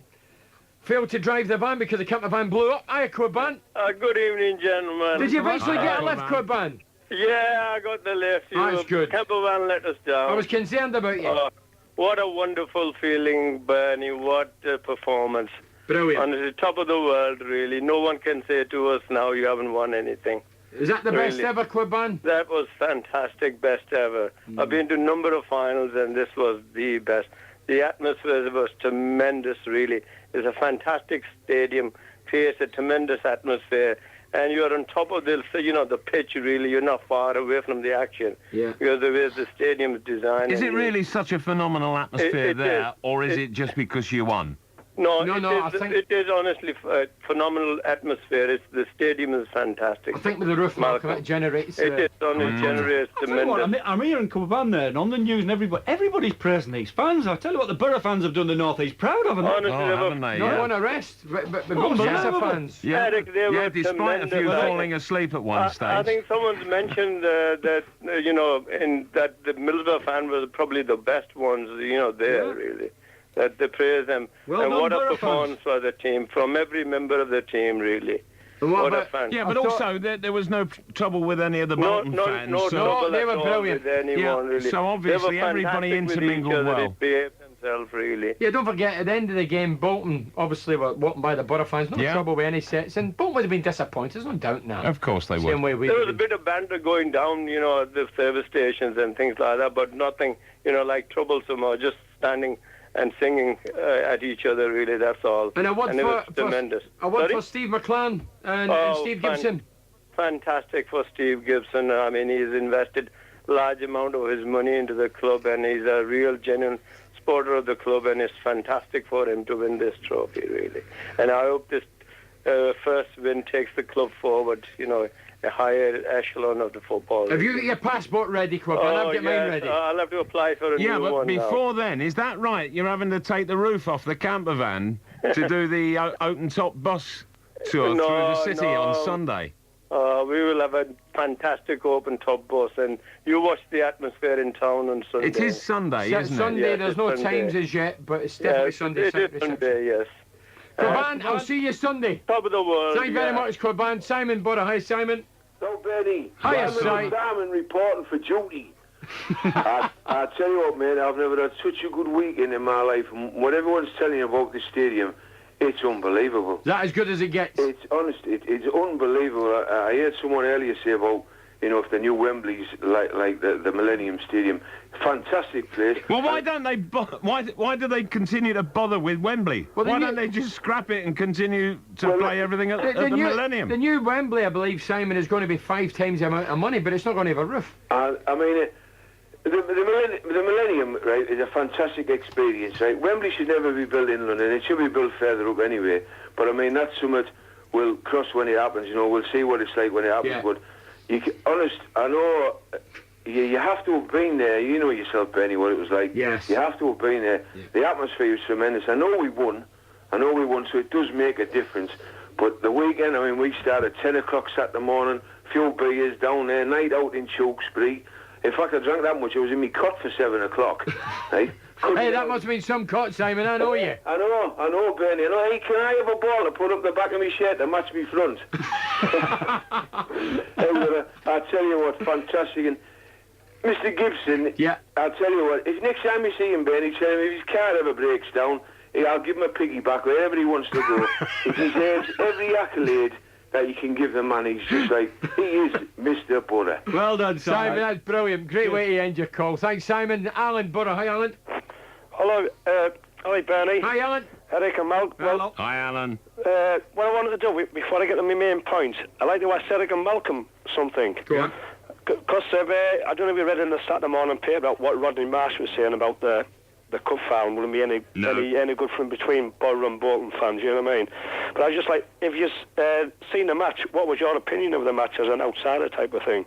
failed to drive the van because the camper van blew up. Hiya, Quidban. Good evening, gentlemen. Did you eventually get a lift, Quidban? Yeah, I got the lift. That's good. Camper van let us down. I was concerned about you. What a wonderful feeling, Bernie. What a performance. Brilliant. On the top of the world, really. No one can say to us now you haven't won anything. Is that the best ever, Quidban? That was fantastic, best ever. I've been to a number of finals, and this was the best. The atmosphere was tremendous, really. It's a fantastic stadium, creates a tremendous atmosphere, and you're on top of the pitch, really. You're not far away from the action. Yeah. Because the way the stadium is designed. Is it really such a phenomenal atmosphere there, or is it just because you won? No, it is honestly a phenomenal atmosphere. The stadium is fantastic. I think with the roof, Malcolm, it generates... It is, it generates tremendous... I'm hearing Quidban there, and on the news and everybody's praising these fans. I tell you what, the Borough fans have done the North East proud, haven't they? Honestly, haven't they? Not one arrest, but both sets of fans. Yeah, Eric, they were despite a few tremendous. falling asleep at one stage. I think someone's mentioned that, that the Middlesbrough fan was probably the best ones, there, really. That they praise them. Well and done, what a Borough performance for the team, from every member of the team, really. What a fan. Yeah, but also there was no trouble with any of the Bolton fans. No trouble they were at all brilliant. with anyone, really. So obviously They were everybody fantastic with intermingled each other. well. They behaved themselves, really. Yeah, don't forget, at the end of the game, Bolton obviously were walking by the Borough fans. No trouble with any sets, and Bolton would have been disappointed, there's no doubt now. Of course they would. Same way we There was a bit of banter going down, at the service stations and things like that, but nothing, like troublesome or just standing and singing at each other, really, that's all. And it was tremendous. A word for Steve McClaren and Steve Gibson. Fantastic for Steve Gibson. I mean, he's invested a large amount of his money into the club, and he's a real, genuine supporter of the club, and it's fantastic for him to win this trophy, really. And I hope this first win takes the club forward, a higher echelon of the football. Have you got your passport ready, Quidban? I'll get mine ready. I'll have to apply for a new one. Yeah, but before then, is that right? You're having to take the roof off the camper van to do the open-top bus tour through the city on Sunday? We will have a fantastic open-top bus, and you watch the atmosphere in town on Sunday. It is Sunday, isn't it? Sunday, Yes, there's it's no Sunday. times as yet, but it's definitely Sunday. It is Sunday, yes. Corban, I'll see you Sunday. Top of the world. Thank you very much, Corban. Simon Borough. Hi, Simon. So, Bernie, Hiya, Si. Simon reporting for duty. I tell you what, mate, I've never had such a good weekend in my life. And what everyone's telling you about the stadium, it's unbelievable. Is that as good as it gets? It's honest. It's unbelievable. I heard someone earlier say about, if the new Wembley's like the Millennium Stadium, fantastic place. Well, why don't they? Why do they continue to bother with Wembley? Well, why don't they just scrap it and continue to play everything at the Millennium? The new Wembley, I believe, Simon, is going to be 5 times the amount of money, but it's not going to have a roof. I mean, the Millennium, right, is a fantastic experience, right? Wembley should never be built in London. It should be built further up anyway. But I mean, that's something we'll cross when it happens. We'll see what it's like when it happens. Yeah. But I know you have to have been there. You know yourself, Bernie, what it was like. Yes. You have to have been there. Yeah. The atmosphere was tremendous. I know we won, so it does make a difference. But the weekend, I mean, we started at 10 o'clock Saturday morning, few beers down there, night out in Tewkesbury. In fact, I drank that much, I was in my cot for 7 o'clock. Right? Hey, that must have been some cot, Simon, I know you. I know, Bernie. Hey, can I have a ball to put up the back of my shirt to match me front? I tell you what, fantastic. And Mr. Gibson, yeah. I'll tell you what, if next time you see him, Bernie, tell him if his car ever breaks down, I'll give him a piggyback wherever he wants to go. He deserves every accolade that you can give the man. He's just like, he is Mr. Borough. Well done, Simon. That's brilliant. Great way to end your call. Thanks, Simon. Alan Borough. Hi, Alan. Hello, hi, Bernie. Hi, Alan. Eric and Malcolm. Hello. Hi, Alan. What I wanted to do, before I get to my main point, I'd like to ask Eric and Malcolm something. Go on. Because I don't know if you read in the Saturday morning paper about what Rodney Marsh was saying about the cup final. Wouldn't be any good from between Borough and Bolton fans, you know what I mean? But I was just like, if you've seen the match, what was your opinion of the match as an outsider type of thing?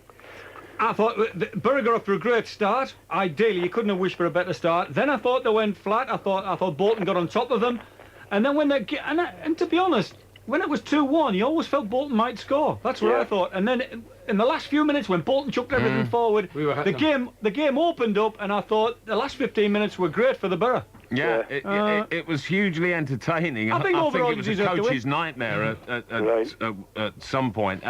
I thought Borough got off to a great start. Ideally, you couldn't have wished for a better start. Then I thought they went flat. I thought Bolton got on top of them. And then when and to be honest, when it was 2-1, you always felt Bolton might score. That's what I thought. And then in the last few minutes, when Bolton chucked everything forward, the game opened up, and I thought the last 15 minutes were great for the Borough. Yeah, it was hugely entertaining. I think overall it was a coach's nightmare at some point,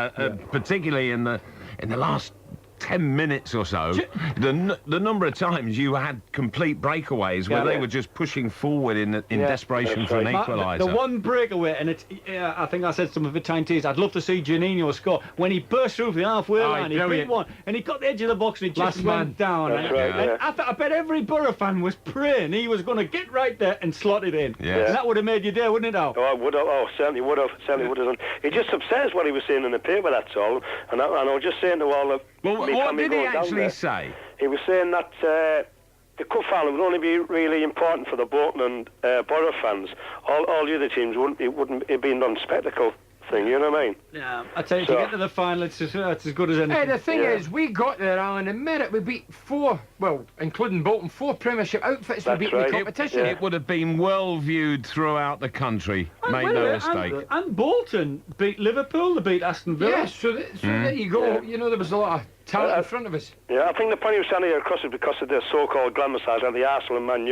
particularly in the last 10 minutes or so. The number of times you had complete breakaways where they were just pushing forward in desperation for an equaliser. The one breakaway, and I think I said some of the time teas, I'd love to see Juninho score. When he burst through the halfway line, he hit one, and he got the edge of the box and he just went down. I bet every Borough fan was praying he was going to get right there and slot it in. Yeah. And that would have made your day, wouldn't it, Al? Oh, I would have. Oh, certainly would have. Certainly would have. It just upsets what he was saying in the paper, that's all. And I was just saying to all the... Well, what did he actually say? He was saying that the cup final would only be really important for the Bolton and Borough fans. All the other teams wouldn't be a non-spectacle thing, you know what I mean? Yeah, I tell you, to get to the final, it's as good as anything. Hey, the thing is, we got there, Alan, and merit. We beat 4, well, including Bolton, 4 Premiership outfits we beat in the competition. It would have been well viewed throughout the country. Make no mistake. And Bolton beat Liverpool, they beat Aston Villa. Yes, so there you go. You know, there was a lot of talent in front of us. Yeah, I think the point he was standing here across is because of the so-called glamour sides, like the Arsenal and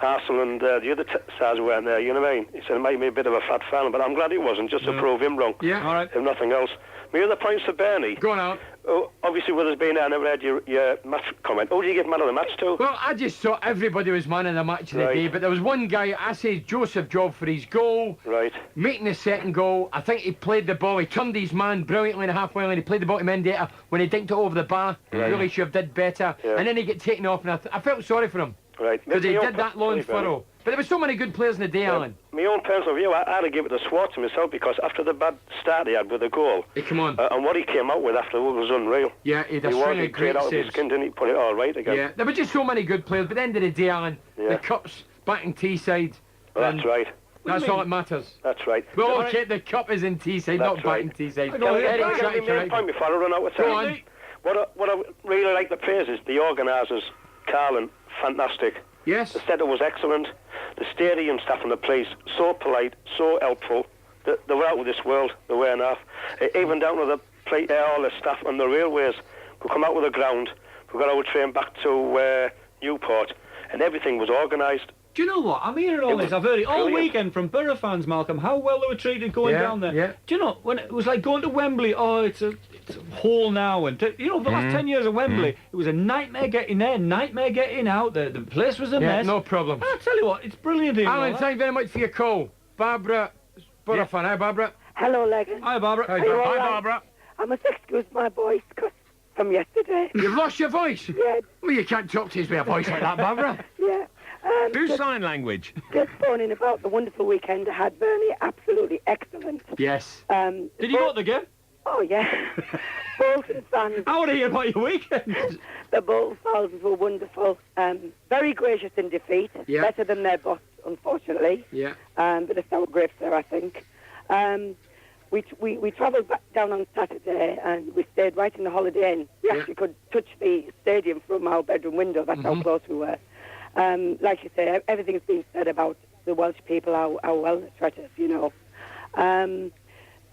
Arsenal and the other sides weren't there, you know what I mean? He said it might be a bit of a fat fan, but I'm glad it wasn't, just to prove him wrong. Yeah, all right. If nothing else. My other points for Bernie. Go on out. Oh, obviously, with us being there, I never heard your match comment. Who do you give man of the match to? Well, I just thought everybody was man of the match of the day, but there was one guy, I said Joseph Job for his goal. Right. Making the second goal. I think he played the ball, he turned his man brilliantly in the halfway line, he played the ball to Mendieta when he dinked it over the bar. Right. Really should have did better. Yeah. And then he get taken off, and I felt sorry for him. Right. Because he did that long furrow. But there were so many good players in the day, Alan. My own personal view, I'd have given it to Swartz myself, because after the bad start he had with the goal, come on. And what he came out with afterwards was unreal. Yeah, he had a string of great out of his saves. skin, didn't he? Put it all right again. Yeah, there were just so many good players, but at the end of the day, Alan, the cup's back in Teesside. Well, that's right. That's all that matters. That's right. Well, okay, the cup is in Teesside, not back in Teesside. Can I get my main point before I run out of time? Go on. What I really like the praise is the organisers, Carlin, fantastic. Yes. The setup was excellent. The stadium staff and the police, so polite, so helpful. They were out of this world. They weren't half. Even down to the all the staff on the railways. We come out with the ground. We got our train back to Newport, and everything was organised. Do you know what? I'm hearing all this. I've heard it all brilliant. weekend from Borough fans, Malcolm, how well they were treated going down there. Yeah. Do you know, when it was like going to Wembley, it's a hole now. And, the last 10 years of Wembley, it was a nightmare getting there, nightmare getting out. The place was a mess. No problem. I'll tell you what, it's brilliant here. Alan, thank you very much for your call. Barbara, Borough fan. Hi, Barbara. Hello, Legan. Hi, Barbara. Hi, Barbara. Hi, Barbara. I must excuse my voice from yesterday. You've lost your voice? Yeah. Well, you can't talk to us with a voice like that, Barbara. Yeah. Do sign language. Just phoning about the wonderful weekend I had, Bernie. Absolutely excellent. Yes. Did you go to the game? Oh, yeah. Bolton fans. I want to hear about your weekend. The Bolton fans were wonderful. Very gracious in defeat. Yeah. Better than their boss, unfortunately. Yeah. Bit of sour grapes there, I think. We travelled back down on Saturday and we stayed right in the Holiday Inn. We actually could touch the stadium from our bedroom window. That's how close we were. Like you say, everything's been said about the Welsh people, our well treasures, and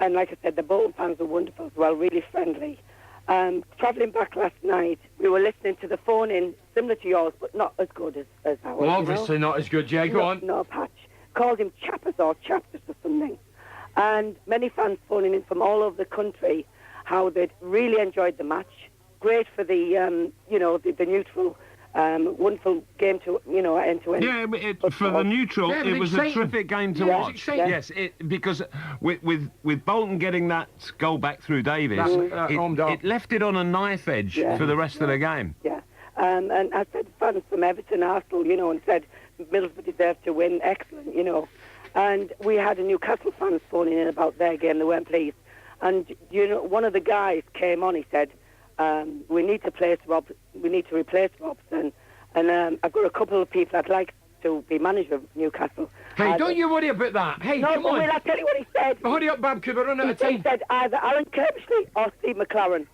like I said, the Bolton fans were wonderful as well, really friendly. Travelling back last night, we were listening to the phone-in, similar to yours, but not as good as ours. Well, obviously not as good, Jay. Go on. No patch. Called him Chappers or Chapters or something. And many fans phoning in from all over the country how they'd really enjoyed the match. Great for the, the neutral, wonderful game to, end to end. Yeah, for the neutral, it was a terrific game to watch. Yes, because with Bolton getting that goal back through Davis, it left it on a knife edge for the rest of the game. Yeah, and I said fans from Everton, Arsenal, and said Middlesbrough deserved to win. Excellent, And we had a Newcastle fans phoning in about their game. They weren't pleased. And, one of the guys came on, he said, we need to replace Robson. And I've got a couple of people I'd like to be manager of Newcastle. Hey, don't you worry about that. Hey, no, come on. Wait, I'll tell you what he said. Hurry up, Bab, because we're running out of time. He said either Alan Kirbysley or Steve McLaren.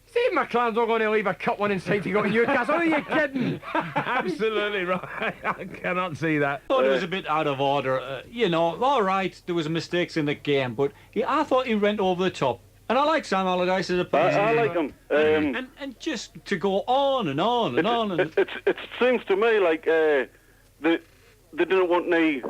Steve McLaren's not going to leave a cut one inside to go to Newcastle. Are you kidding? Absolutely right. I cannot see that. I thought it was a bit out of order. All right, there was mistakes in the game, but I thought he went over the top. And I like Sam Allardyce as a person. I like him. And just to go on and on and on. And it seems to me like they didn't want any,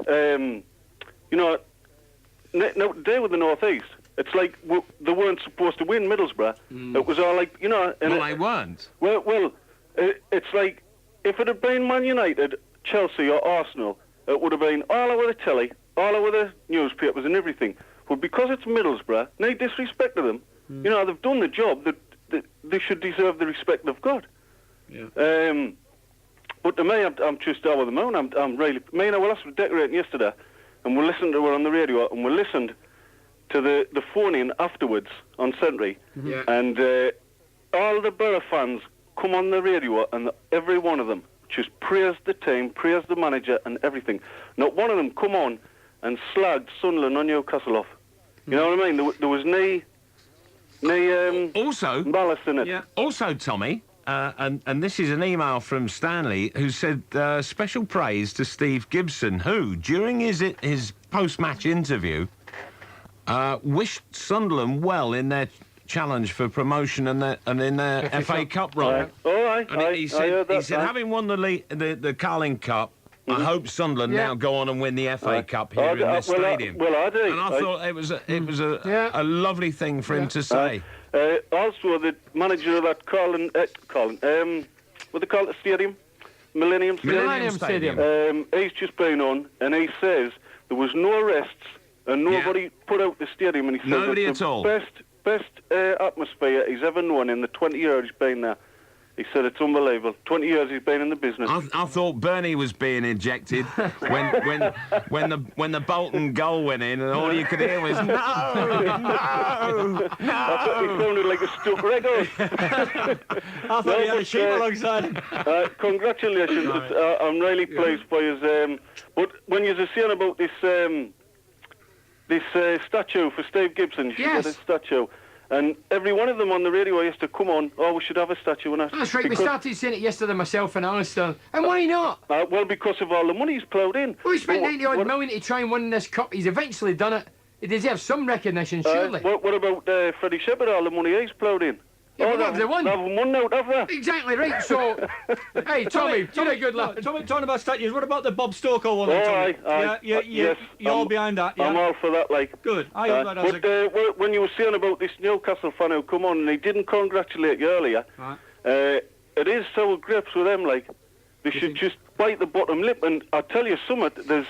they were the North East. It's like they weren't supposed to win Middlesbrough. It was all like, Well, they weren't. Well, it's like if it had been Man United, Chelsea or Arsenal, it would have been all over the telly, all over the newspapers and everything. But because it's Middlesbrough, no disrespect to them. They've done the job. They should deserve the respect they've got. Yeah. But to me, I'm just over the moon. I'm really... Me and Willis were decorating yesterday, and we listened to her on the radio, and we listened to the phone-in afterwards on Century. Yeah. And all the Borough fans come on the radio, and every one of them just praised the team, praised the manager and everything. Not one of them come on and slagged Sunderland or Newcastle off. You know what I mean? There was no malice in it. Yeah. Also, Tommy, and this is an email from Stanley who said special praise to Steve Gibson, who, during his post-match interview, wished Sunderland well in their challenge for promotion and in their FA Cup run. All right. And he said, having won the Carling Cup, I hope Sunderland now go on and win the FA Cup here in this stadium. I do. And I thought it was a lovely thing for him to say. Also, the manager of that what they call the stadium? Millennium Stadium. He's just been on, and he says there was no arrests, and nobody put out the stadium, and he says nobody it's at all. Best atmosphere he's ever known in the 20 years he's been there. He said it's unbelievable. 20 years he's been in the business. I thought Bernie was being ejected when the Bolton goal went in, and all you could hear was no. I thought he sounded like a stuck record. I thought he had a sheep alongside him. Congratulations. I'm really pleased for you. But when you were saying about this statue for Steve Gibson, she got a statue. And every one of them on the radio used to come on, we should have a statue on us. That's right, we started saying it yesterday, myself and Alistair. And why not? Well, because of all the money he's ploughed in. Well, he spent 90-odd million to try and win this cup. He's eventually done it. He deserves some recognition, surely. What about Freddie Shepherd, all the money he's ploughed in? Yeah, but they won. They haven't won now, have they? Exactly right, so... Hey, Tommy, you're a good lad. Tommy, talking about statues, what about the Bob Stoker one? Aye. You're all behind that, yeah? I'm all for that, like. Good. But when you were saying about this Newcastle fan who come on and he didn't congratulate you earlier, it is sour grapes with them, like. They should just bite the bottom lip, and I tell you something, there's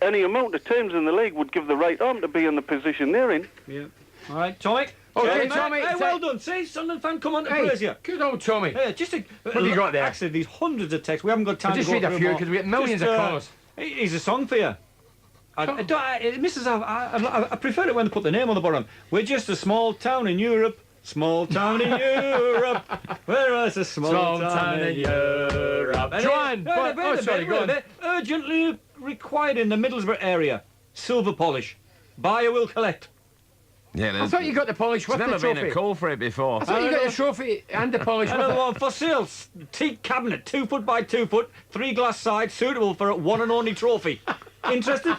any amount of teams in the league would give the right arm to be in the position they're in. Yeah. All right, Tommy. Okay, Tommy. Hey, well done. See, Sunderland fan, come on to praise you. Good old Tommy. What have you got there? Actually, these hundreds of texts. We haven't got time to go just read a few because we get millions of calls. Here's a song for you. I prefer it when they put the name on the bottom. We're just a small town in Europe. Small town in Europe. Where is a small town in Europe? Joanne, go on. Urgently required in the Middlesbrough area. Silver polish. Buyer will collect. Yeah, I thought you got the polish with the trophy. There's never been a call for it before. I thought you got the trophy and the polish with it. Another one for sale. Teak cabinet, 2 foot by 2 foot, 3 glass side, suitable for a one and only trophy. Interested?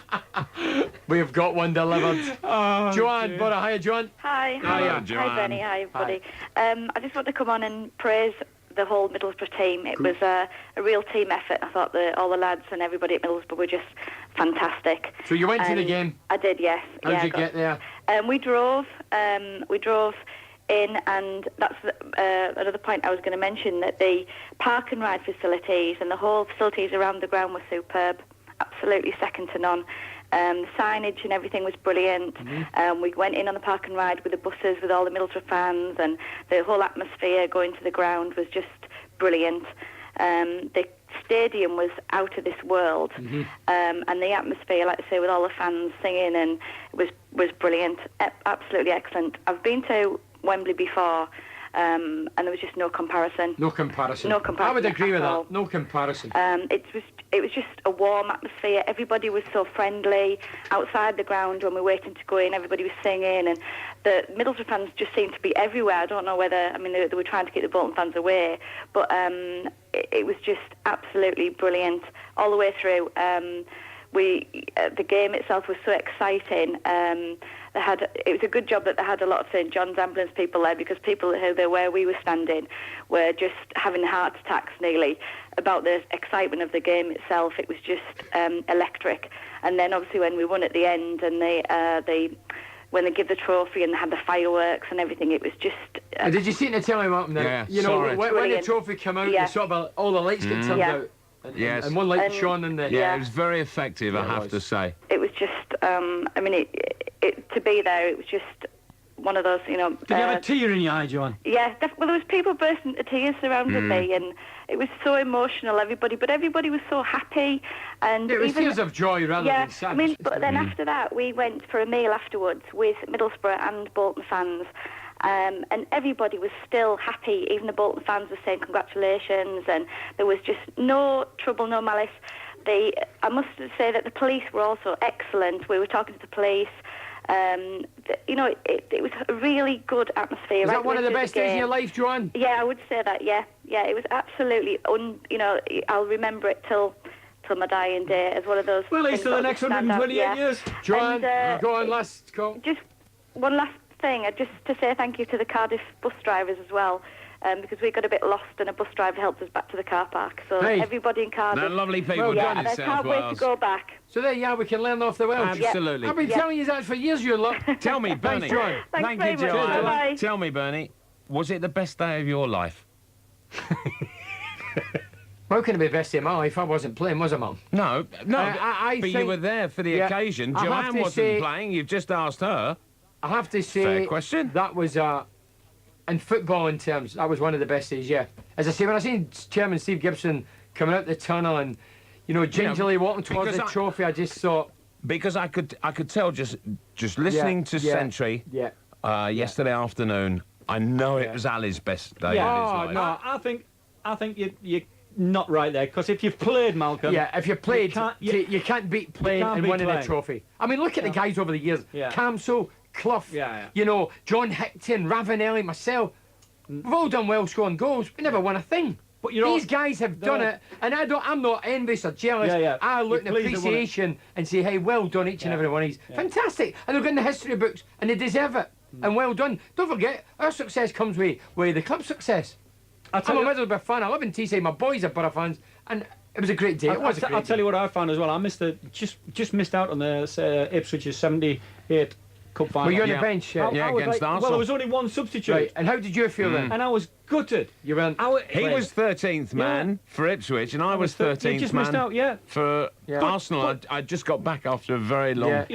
We've got one delivered. Joanne, Borough. Hiya, Joanne. Hi. Hiya. Hi, Benny. Hi, everybody. I just want to come on and praise the whole Middlesbrough team. It was a real team effort. I thought all the lads and everybody at Middlesbrough were just fantastic. So you went to the game? I did, yes. How did you get there? We drove in, and that's another point I was going to mention, that the park and ride facilities and the whole facilities around the ground were superb, absolutely second to none. The signage and everything was brilliant. We went in on the park and ride with the buses with all the Middlesbrough fans, and the whole atmosphere going to the ground was just brilliant. The stadium was out of this world, and the atmosphere, like I say, with all the fans singing, and it was brilliant, absolutely excellent. I've been to Wembley before, and there was just no comparison. No comparison. No comparison. I would agree with all. that. No comparison. It was just a warm atmosphere. Everybody was so friendly. Outside the ground when we were waiting to go in, everybody was singing, and the Middlesbrough fans just seemed to be everywhere. I don't know whether, I mean, they were trying to keep the Bolton fans away, but it was just absolutely brilliant all the way through. The game itself was so exciting. It was a good job that they had a lot of St John's ambulance people there, because people who were where we were standing were just having heart attacks nearly about the excitement of the game itself. It was just electric. And then obviously when we won at the end, and when they give the trophy and they had the fireworks and everything, it was just... did you see it in the telly, Martin? Yeah, you know, when the trophy came out, you saw all the lights get turned out. And one light shone in the... Yeah, it was very effective, I have to say. It was just, I mean, to be there, it was just one of those, you know... Did you have a tear in your eye, Joanne? Yeah, well, there was people bursting into tears surrounded me, and it was so emotional, but everybody was so happy, and it was tears of joy rather than sadness. I mean, but then after that, we went for a meal afterwards with Middlesbrough and Bolton fans, and everybody was still happy. Even the Bolton fans were saying congratulations, and there was just no trouble, no malice. I must say that the police were also excellent. We were talking to the police. You know, it was a really good atmosphere. Was that one of the best days in your life, Joanne? Yeah, I would say that. Yeah, it was absolutely you know, I'll remember it till my dying day as one of those. Well, at least for the next 128 years. Joanne, go on, last call. Just one last thing, just to say thank you to the Cardiff bus drivers as well. Because we got a bit lost, and a bus driver helped us back to the car park. So everybody in Cardiff... They're lovely people down in South Wales. I can't wait to go back. So there, we can learn off the Welsh. Absolutely. I've been telling you that for years, you lot. Tell me, Bernie. Thanks, John. Thank you, Joanne. Bye-bye. Tell me, Bernie, was it the best day of your life? How can it be the best day of my life? I wasn't playing, was I, Mum? No. I but you were there for the occasion. Joanne wasn't playing. You've just asked her. I have to say... Fair question. That was... in footballing terms, that was one of the best days, yeah. As I say, when I seen Chairman Steve Gibson coming out the tunnel and, you know, gingerly walking towards the trophy, I just thought... Because I could tell just listening to Century yesterday afternoon, I know it was Ali's best day of his life. No, I think you're not right there, because if you've played, Malcolm... Yeah, if you've played, you can't beat playing and winning a trophy. I mean, look at the guys over the years. Camso, Clough, you know, John Hickton, Ravanelli, myself. We've all done well scoring goals. We never won a thing. But you know, these guys have done it, and I'm not envious or jealous. I look in appreciation and say, hey, well done, each and every one of these. Fantastic. And they're in the history books, and they deserve it. And well done. Don't forget, our success comes with the club success. I'm a Middlesbrough fan. I live in Teesside. My boys are Borough fans, and it was a great day. I'll tell you what I found as well. I just missed out on the Ipswich's 78 cup final. Were you on the bench? Against Arsenal. Well, there was only one substitute. Right. And how did you feel then? And I was gutted. You went. He was 13th man for Ipswich, and I was 13th you just man missed out, for Arsenal. I just got back after a very long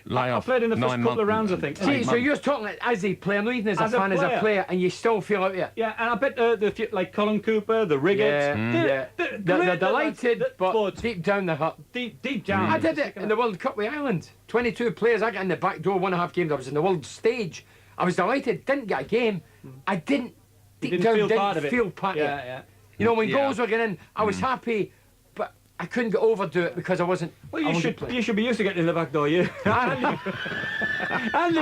layoff. I played in the first couple of rounds, I think. See, so you're talking like as a player, not even as a fan, as a player, and you still feel out here. Yeah, and I bet like Colin Cooper, the Riggets, they're delighted, but deep down they're hurt. Deep down. I did it in the World Cup with Ireland. 22 players. I got in the back door, 1.5 games. I was in the world stage. I was delighted. Didn't get a game. I didn't. Deep down, didn't feel part of it. You know, when goals were getting in, I was happy, but I couldn't overdo it because I wasn't. Well, you should be used to getting in the back door, you. Andy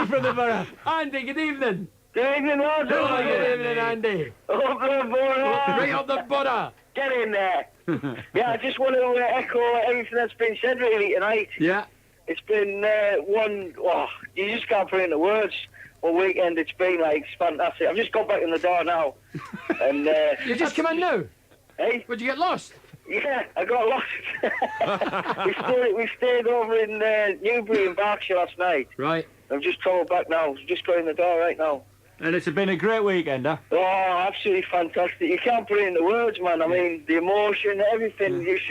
from the Borough. Andy, good evening. Good evening, Arthur. Good evening, Andy. Right up the Borough. Get in there. I just want to echo everything that's been said really tonight. Yeah. It's been you just can't put it into words. What weekend it's been like. It's fantastic. I've just got back in the door now. And you just come in now? Hey? Would you get lost? Yeah, I got lost. we stayed over in Newbury in Berkshire last night. Right. I've just travelled back now. Just got in the door right now. And it's been a great weekend, huh? Oh, absolutely fantastic. You can't put it into words, man. I mean, the emotion, everything, it's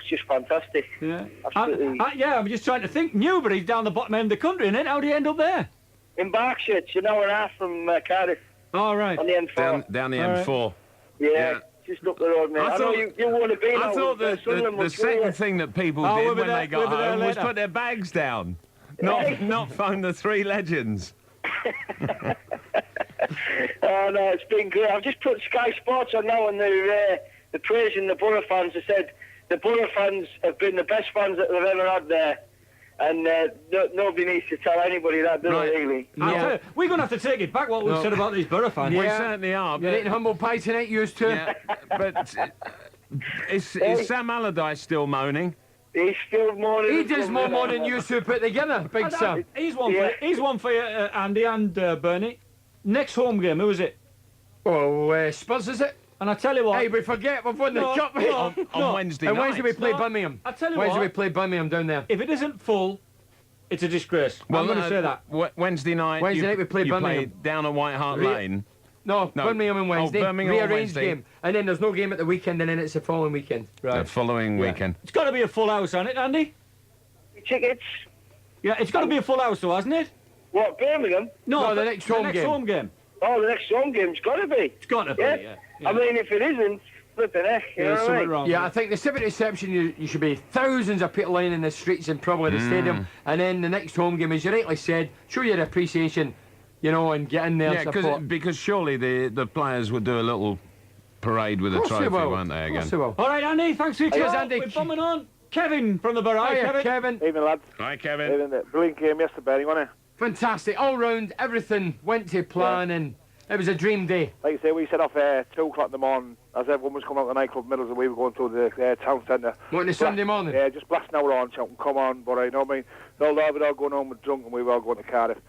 just fantastic. Yeah. Absolutely. I'm just trying to think. Newbury's down the bottom end of the country, isn't it? How do you end up there? In Berkshire, it's an hour and a half from Cardiff. All right. On the M4. Down the M4. Yeah. Just up the road, mate. I know you want to be I thought the second thing that people did when they got home was put their bags down. Not phone the three legends. Oh no, it's been great. I've just put Sky Sports on now, and they're praising the Borough fans. They said the Borough fans have been the best fans that they've ever had there, and nobody needs to tell anybody that, do they, really? Yeah. We're going to have to take it back what we've said about these Borough fans. We certainly are. You're eating humble pie tonight, used to. Yeah, but is Sam Allardyce still moaning? He's still moaning. He does more moaning than you two put together, Big Sam. He's one for you, Andy and Bernie. Next home game, who is it? Oh, Spurs, is it? And I tell you what. Hey, we forget we've won the cup on Wednesday night. And Wednesday we play Birmingham. I tell you Wednesday we play Birmingham down there. If it isn't full, it's a disgrace. I'm going to say that. Wednesday night. Wednesday night we play Birmingham. Play down at White Hart Lane. No, Birmingham on Wednesday. Birmingham on Rearranged Wednesday. game. And then there's no game at the weekend, and then it's the following weekend. Right. The following weekend. It's got to be a full house, hasn't it, Andy? Tickets? Yeah, it's got to be a full house, though, hasn't it? What, Birmingham? No, the next home game. Oh, the next home game's got to be. It's got to be, yeah. I mean, if it isn't, flipping heck, you know what I mean? Wrong. Yeah, I think the civic reception, you should be thousands of people lining in the streets and probably the stadium. And then the next home game, as you rightly said, show your appreciation, you know, and get in there and support. Because surely the players would do a little parade with a trophy, won't they, again? All right, Andy, thanks for your Cheers, call. Andy. We're bombing on. Kevin from the Borough. Hiya, Kevin. Evening, lads. Hi, Kevin. Evening. Brilliant game yesterday, wasn't it? Fantastic. All round, everything went to plan, and it was a dream day. Like you say, we set off 2 o'clock in the morning as everyone was coming out of the nightclub Middlesbrough. We were going to the town centre. What, on a Sunday morning? Yeah, just blasting our horn, shouting, come on, Borough, you know what I mean? They were all going home with drunk, and we were all going to Cardiff.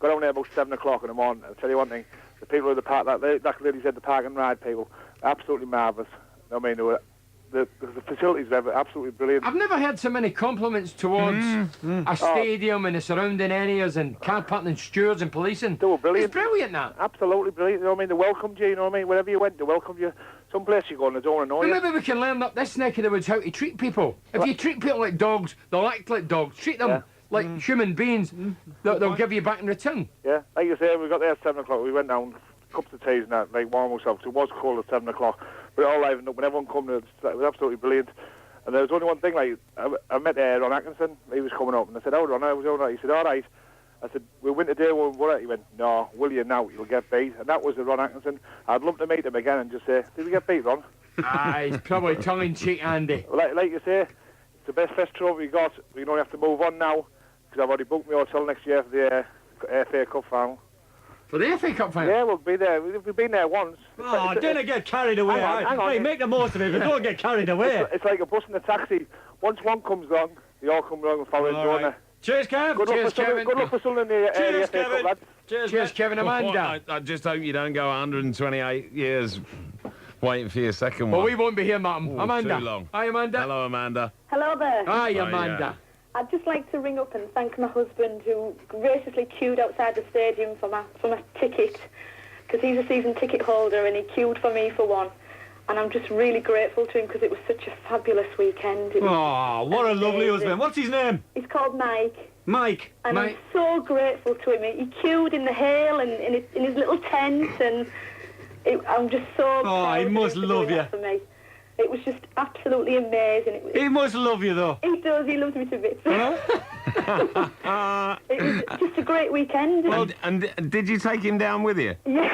Got down there about 7 o'clock in the morning. I'll tell you one thing, the people at the park, that lady said the park and ride people, absolutely marvellous. You know what I mean? They were, the facilities were absolutely brilliant. I've never had so many compliments towards a stadium and the surrounding areas and car parking and stewards and policing. They were brilliant. It's brilliant, that. Absolutely brilliant. You know what I mean? They welcomed you, you know what I mean? Wherever you went, they welcomed you. Some place you go and they don't annoy you. Maybe we can learn up this neck of the woods how to treat people. If you treat people like dogs, they'll act like dogs. Treat them like human beings, they'll give you back in return. Yeah, like you say, we got there at 7 o'clock. We went down, cups of teas and that, like warm ourselves. It was cold at 7 o'clock. But it all livened up. When everyone came, it was absolutely brilliant. And there was only one thing, like, I met Ron Atkinson. He was coming up, and I said, "Oh, Ron, I was all right." He said, "All right." I said, "We'll win today, we'll win it." He went, "No, will you now? You'll get beat." And that was the Ron Atkinson. I'd love to meet him again and just say, "Did we get beat, Ron?" He's probably tongue-in-cheek, Andy. Like you say, it's the best fest trophy we got. We don't have to move on now, because I've already booked my hotel next year for the FA Cup final. For the FA Cup final? Yeah, we'll be there. We've been there once. Oh, don't get carried away. Hang on. Hey, make the most of it, but don't get carried away. It's like a bus and a taxi. Once one comes along, they all come along and follow it, don't they? Cheers, Kev. Good luck for Sunderland in the Cheers, FA Cup, Kevin. lads. Cheers, Kevin. Amanda. I just hope you don't go 128 years waiting for your second one. Well, we won't be here, Martin. Ooh, Amanda. Too long. Hi, Amanda. Hello, Amanda. Hello there. Hi, Amanda. I'd just like to ring up and thank my husband who graciously queued outside the stadium for my ticket, because he's a season ticket holder and he queued for me for one. And I'm just really grateful to him because it was such a fabulous weekend. Oh, what a lovely husband. What's his name? He's called Mike. Mike. And I'm so grateful to him. He queued in the hail and in his little tent, and I'm just so proud he must of him for love doing you. that for me. It was just absolutely amazing. He must love you, though. He does. He loves me to bits. It was just a great weekend. And did you take him down with you? Yeah.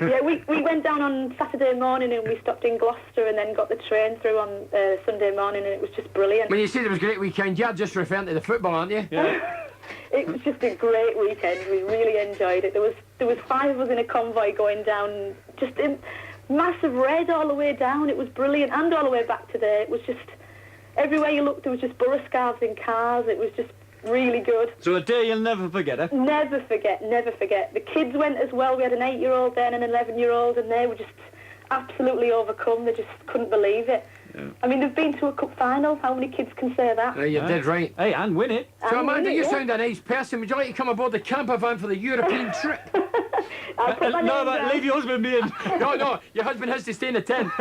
Yeah, we went down on Saturday morning and we stopped in Gloucester and then got the train through on Sunday morning, and it was just brilliant. When you said it was a great weekend, you're just referring to the football, aren't you? Yeah. It was just a great weekend. We really enjoyed it. There was 5 of us in a convoy going down, just in massive red all the way down. It was brilliant, and all the way back today. It was just everywhere you looked, there was just borough scarves in cars. It was just really good. So a day you'll never forget, eh? Never forget, never forget. The kids went as well. We had an 8-year-old there and an 11-year-old, and they were just absolutely overcome. They just couldn't believe it. Yeah. I mean, they've been to a cup final. How many kids can say that? You did right. Hey, and win it. So, And Amanda, win it, you yeah. sound a nice person. Would you like to come aboard the camper van for the European trip? I'll put my name down. Leave your husband being. No, your husband has to stay in the tent.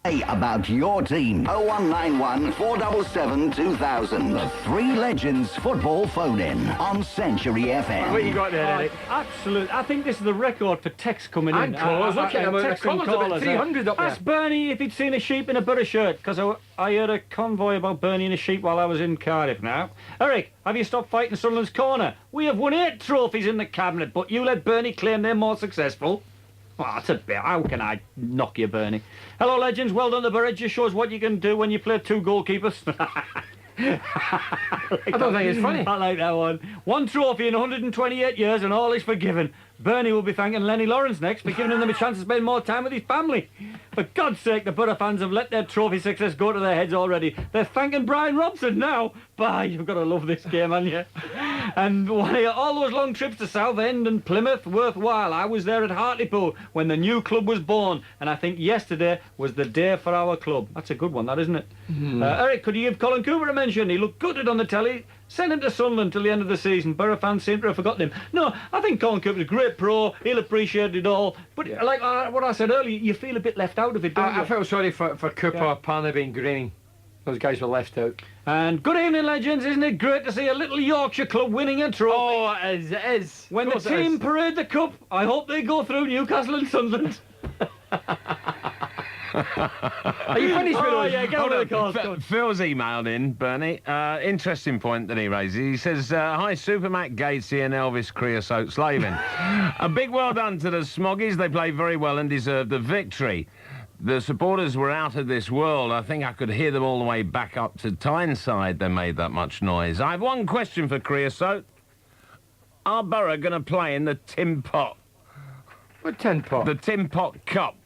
Hey, about your team. 0191 477 2000. The Three Legends football phone-in on Century FM. What you got there, Eric? Absolute. I think this is the record for texts coming in. And callers. Look at them. The Texts and callers about callers, 300 up there. Ask Bernie if he'd seen a sheep in a Borough shirt, because I heard a convoy about Bernie and a sheep while I was in Cardiff now. Eric, have you stopped fighting Sunderland's corner? We have won 8 trophies in the cabinet, but you let Bernie claim they're more successful. Well, that's a bit. How can I knock you, Bernie? Hello, legends. Well done, the Borough. Just shows what you can do when you play 2 goalkeepers. I don't think it's funny. I like that one. 1 trophy in 128 years and all is forgiven. Bernie will be thanking Lenny Lawrence next for giving them a chance to spend more time with his family. For God's sake, the Borough fans have let their trophy success go to their heads already. They're thanking Brian Robson now. Bah, you've got to love this game, haven't you? And all those long trips to Southend and Plymouth, worthwhile. I was there at Hartlepool when the new club was born, and I think yesterday was the day for our club. That's a good one, that, isn't it? Eric, could you give Colin Cooper a mention? He looked gutted on the telly. Send him to Sunderland till the end of the season. Borough fans seem to have forgotten him. No, I think Colin Cooper's a great pro. He'll appreciate it all. But like what I said earlier, you feel a bit left out of it, don't you? I felt sorry for Cooper, Parnaby and Greening. Those guys were left out. And good evening, legends. Isn't it great to see a little Yorkshire club winning a trophy? Oh, it is. When the team parade the cup, I hope they go through Newcastle and Sunderland. Are you finished with us? Yeah, get on with the calls. Phil's emailed in, Bernie. Interesting point that he raises. He says, hi, Super Mac Gates here and Elvis Creosote Slaven. A big well done to the Smoggies. They played very well and deserved the victory. The supporters were out of this world. I think I could hear them all the way back up to Tyneside. They made that much noise. I have one question for Creosote. Are Borough going to play in the Tin Pot? What Tin Pot? The Tin Pot Cup.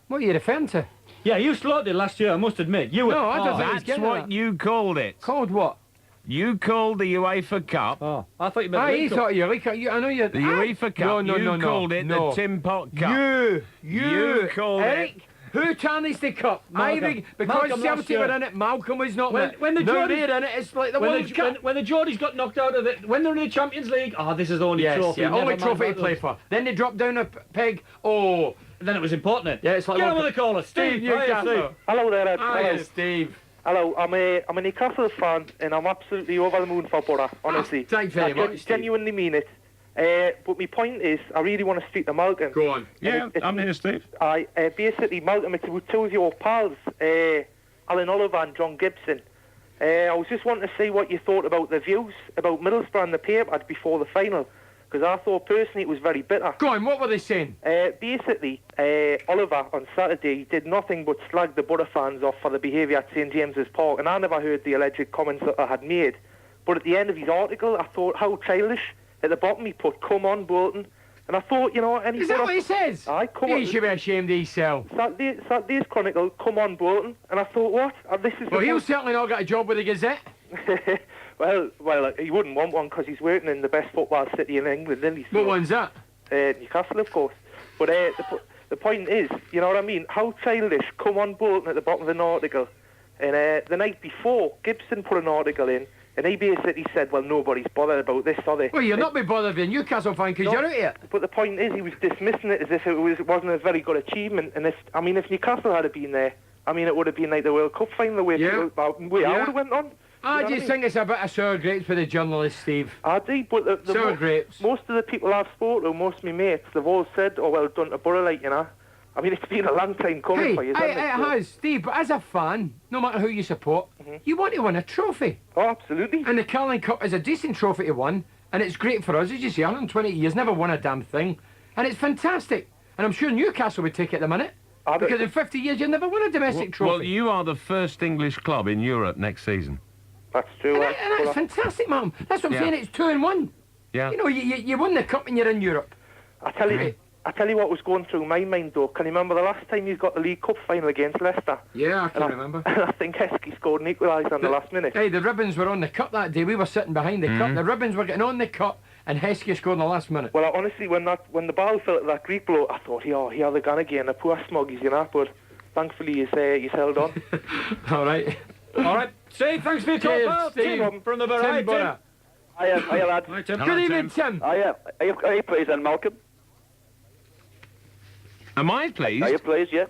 What are you referring to? Yeah, you slaughtered it last year, I must admit. You were. No, I don't think That's what you called it. Called what? You called the UEFA Cup. Oh, I thought you meant I thought you. I know you. The UEFA Cup. You called it the Tin Pot Cup. You called Eric, it. Who tarnished the cup? Malcolm. Because Malcolm Celtic were in it, Malcolm was not in it. When the Now Geordies- they're in it, it's like the World Cup. When the Geordies got knocked out of it, when they're in the Champions League, this is the only trophy. Yeah, never only mind trophy to about play those. for. Then they dropped down a peg. Oh, then it was important. Yeah, it's like Get on with the caller, Steve. Newcastle. Hello there, Ed. Hi, Hello. Steve. Hello, I'm a Newcastle fan and I'm absolutely over the moon for Borough, honestly. Thanks very much, Steve. Genuinely mean it. But my point is, I really want to speak to Malcolm. Go on. Yeah, I'm here, Steve. Basically, Malcolm, it's with 2 of your pals, Alan Oliver and John Gibson. I was just wanting to see what you thought about the views about Middlesbrough and the paper before the final, because I thought personally it was very bitter. Go on, what were they saying? Basically, Oliver on Saturday did nothing but slag the Borough fans off for the behaviour at St James's Park, and I never heard the alleged comments that I had made. But at the end of his article, I thought, how childish. at the bottom he put, "Come on, Bolton." And I thought, you know, and he Is that what he says? Aye, come He on. should be ashamed of himself. Saturday's Chronicle, "Come on, Bolton." And I thought, what? This is Well, he'll certainly not get a job with the Gazette. well, he wouldn't want one because he's working in the best football city in England, isn't he? What one's that? Newcastle, of course. But the point is, you know what I mean? How childish, "Come on, Bolton" at the bottom of an article. And the night before, Gibson put an article in, and he basically said, well, nobody's bothered about this, are they? Well, you'll not be bothered if you're a Newcastle fan because you're out here. But the point is, he was dismissing it as if it wasn't a very good achievement. And if Newcastle had been there, I mean, it would have been like the World Cup final, the way it would have went on. I just think it's a bit of sour grapes for the journalists, Steve. I do, but sour grapes. Most of the people I've spoken to, most of my mates, they've all said, "Oh, well done to Borough," like, you know. I mean, it's been a long time coming for you, hasn't it? It has, Steve, but as a fan, no matter who you support, you want to win a trophy. Oh, absolutely. And the Carling Cup is a decent trophy to win, and it's great for us. As you say, 120 years, never won a damn thing, and it's fantastic. And I'm sure Newcastle would take it at the minute, because in 50 years you'll never win a domestic trophy. Well, you are the first English club in Europe next season. That's true. And that's fantastic, man. That's what I'm saying, it's 2-1. Yeah. You know, you win the cup and you're in Europe. I tell you what was going through my mind, though. Can you remember the last time you got the League Cup final against Leicester? Yeah, I can remember. And I think Heskey scored an equaliser in the last minute. Hey, the ribbons were on the cup that day. We were sitting behind the cup. The ribbons were getting on the cup, and Heskey scored in the last minute. Well, honestly, when the ball fell to that Greek bloke, I thought, he had the gun again. The poor smuggies, you know. But thankfully, he's held on. All right. All right. Steve, thanks for your call, pal. Steve, from the Borough. Tim Borough. Hiya, lads. Hi, Tim. Good evening, Tim. Hiya. Are you pleased then, Malcolm? Am I pleased? Are you pleased, yeah?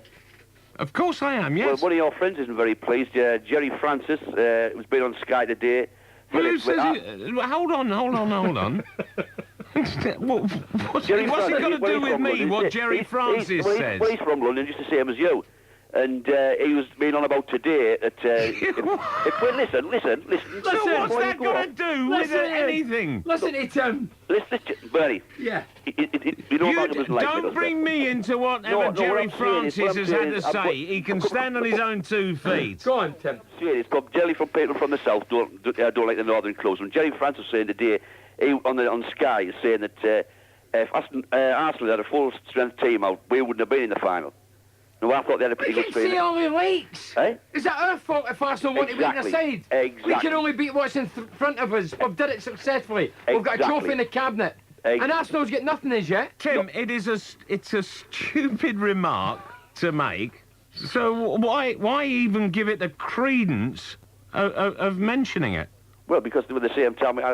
Of course I am, yes. Well, one of your friends isn't very pleased. Jerry Francis has been on Sky today. Who says hold on. What's it got to do with me, what Jerry Francis says? Well, he's from London, just the same as you. And he was being on about today that... listen. So what's that got to do with anything? Listen to Tim. Listen, Bernie. Yeah. You know Malcolm doesn't like don't bring me into whatever Jerry Francis has had to say. He can stand on his own 2 feet. Go on, Tim. Serious, but Jerry from people from the south don't like the northern clubs. When Jerry Francis was saying today, on Sky, is saying that if Arsenal had a full-strength team out, we wouldn't have been in the final. No, I thought they had a pretty good see all the leaks. Eh? Is that our fault if Arsenal want to beat the side? Exactly. We can only beat what's in front of us. We've done it successfully. We've got a trophy in the cabinet. And Arsenal's got nothing as yet. Tim, it's a stupid remark to make. So why even give it the credence of mentioning it? Well, because at the same time, I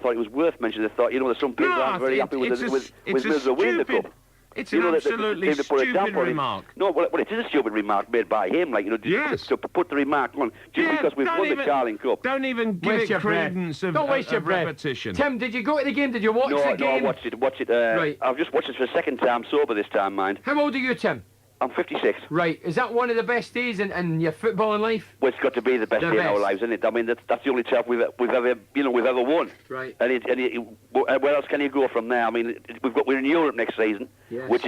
thought it was worth mentioning. I thought, there's some people aren't very happy with Middlesbrough winning the cup. It's an absolutely stupid remark. No, well, it is a stupid remark made by him, to put the remark on, because we've won the Carling Cup. Don't even give it credence of repetition. Tim, did you go to the game? Did you watch the game? No, I watched it. Right. I've just watched it for the second time, sober this time, mind. How old are you, Tim? I'm 56. Right. Is that one of the best days in your footballing life? Well, it's got to be the best day in our lives, isn't it? I mean, that's the only trophy we've ever won. Right. And where else can you go from there? I mean, we're in Europe next season, yes. which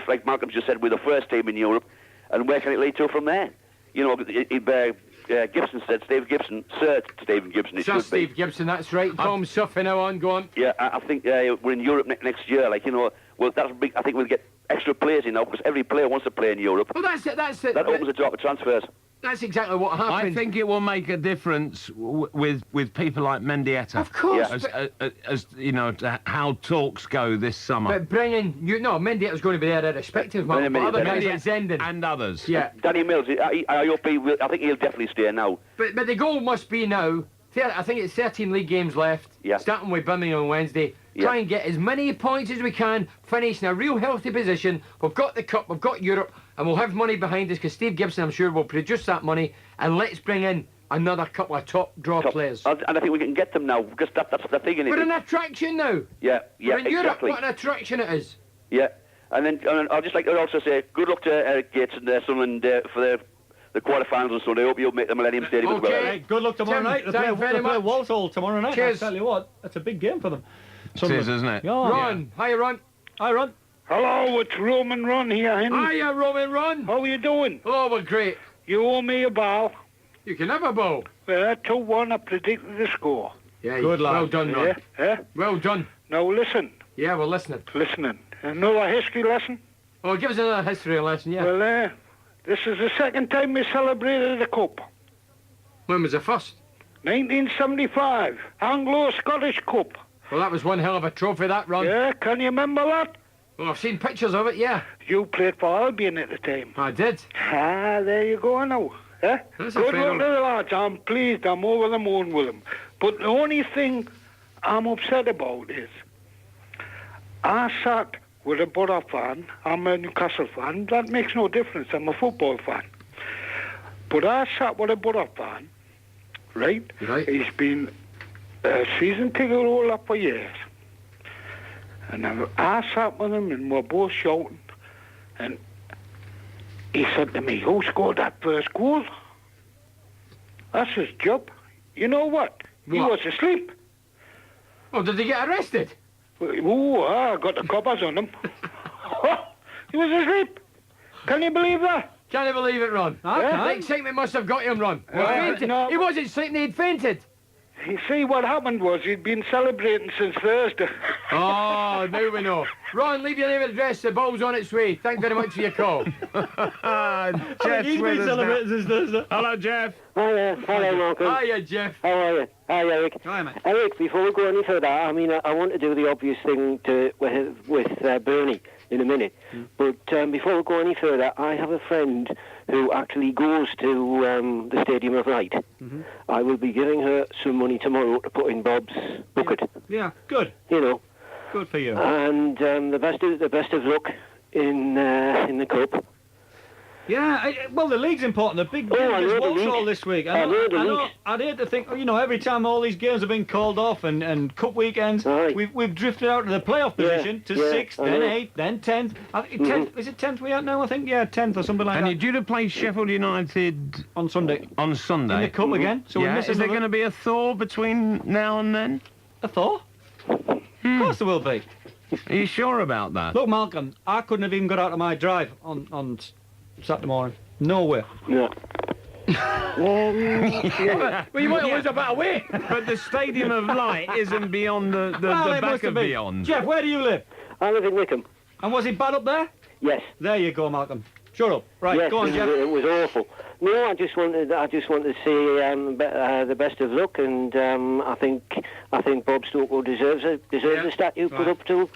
like Malcolm just said, we're the first team in Europe, and where can it lead to from there? Gibson said, Steve Gibson, Sir Stephen Gibson. Sir Steve Gibson, that's right. Tom Suffy now on, go on. Yeah, I think we're in Europe next year. Well, that's big. I think we'll get extra players in now because every player wants to play in Europe. Well, that's it. That opens the door for transfers. That's exactly what happened. I think it will make a difference with people like Mendieta. Of course. As how talks go this summer. But bringing Mendieta's going to be there irrespective, man. But other guys like Zenden and others. Yeah. Danny Mills. I hope I think he'll definitely stay now. But the goal must be now. I think it's 13 league games left. Yeah. Starting with Birmingham on Wednesday. Yeah. Try and get as many points as we can. Finish in a real healthy position. We've got the cup. We've got Europe. And we'll have money behind us because Steve Gibson, I'm sure, will produce that money. And let's bring in another couple of top players. And I think we can get them now because that's the thing. We're an attraction now. Yeah, We're in Europe. exactly. What an attraction it is. Yeah. And I'd just like to also say good luck to Eric Gates and Sunderland for the quarterfinals on Sunday. I hope you'll make the Millennium Stadium as well. Hey, good luck tomorrow night. They play Walsall tomorrow night. Cheers. I tell you what, that's a big game for them. It is, isn't it? Yeah. Ron. Hiya, Ron. Hi, Ron. Hello, it's Roman Ron here, Henry. Hiya, Roman Ron. How are you doing? Oh, we're great. You owe me a ball. You can have a ball. 2-1, I predicted the score. Yeah, Good lad. well done, Ron. Yeah? Well done. Now listen. Yeah, we're listening. Listening. Another history lesson? Oh, give us another history lesson, yeah. Well, this is the second time we celebrated the Cup. When was the first? 1975, Anglo-Scottish Cup. Well, that was one hell of a trophy, that, Ron. Yeah, can you remember that? Well, I've seen pictures of it, yeah. You played for Albion at the time. I did. Ah, there you go now. Eh? That's a Good fair luck to the lads. I'm pleased. I'm over the moon with them. But the only thing I'm upset about is I sat with a Borough fan. I'm a Newcastle fan. That makes no difference. I'm a football fan. But I sat with a Borough fan, right? He's been a season ticket holder for years. And I sat with him and we're both shouting. And he said to me, who scored that first goal? That's his job. You know what? He was asleep. Oh, did he get arrested? Oh, I got the coppers on him. He was asleep. Can you believe that? Can you believe it, Ron? Yeah. The excitement must have got him, Ron. No. He wasn't sleeping, he'd fainted. You see, what happened was he'd been celebrating since Thursday. Oh, now we know. Ron, leave your name and address. The ball's on its way. Thank you very much for your call. Jeff's with us now. Since Thursday. Hello, Jeff. Hiya, hello, Malcolm. Hiya, Jeff. How are you? Hi, Eric. Hi, mate. Eric, before we go any further, I mean, I want to do the obvious thing with Bernie in a minute. But before we go any further, I have a friend who actually goes to the Stadium of Light. I will be giving her some money tomorrow to put in Bob's bucket. Yeah, good. You know. Good for you. And the best of luck in the cup. Yeah, well, the league's important. The big game is Walsall this week. I know, I'd hate to think, you know, every time all these games have been called off and cup weekends, we've drifted out of the playoff position to 6th, then 8th, then 10th. 10th. Is it 10th we are now, I think? Yeah, 10th or something like that. And you're due to play Sheffield United on Sunday. On Sunday. In the cup again. So yeah, is there going to be a thaw between now and then? A thaw? Of course there will be. Are you sure about that? Look, Malcolm, I couldn't have even got out of my drive on Saturday morning. No way. No. Well, you might lose a better way. But the Stadium of Light isn't beyond the back of beyond. Jeff, where do you live? I live in Wickham. And was it bad up there? Yes. There you go, Malcolm. Shut up. Right, yes, go on, Jeff. It was awful. No, I just wanted to say the best of luck, and I think Bob Stockwell deserves a statue put up to.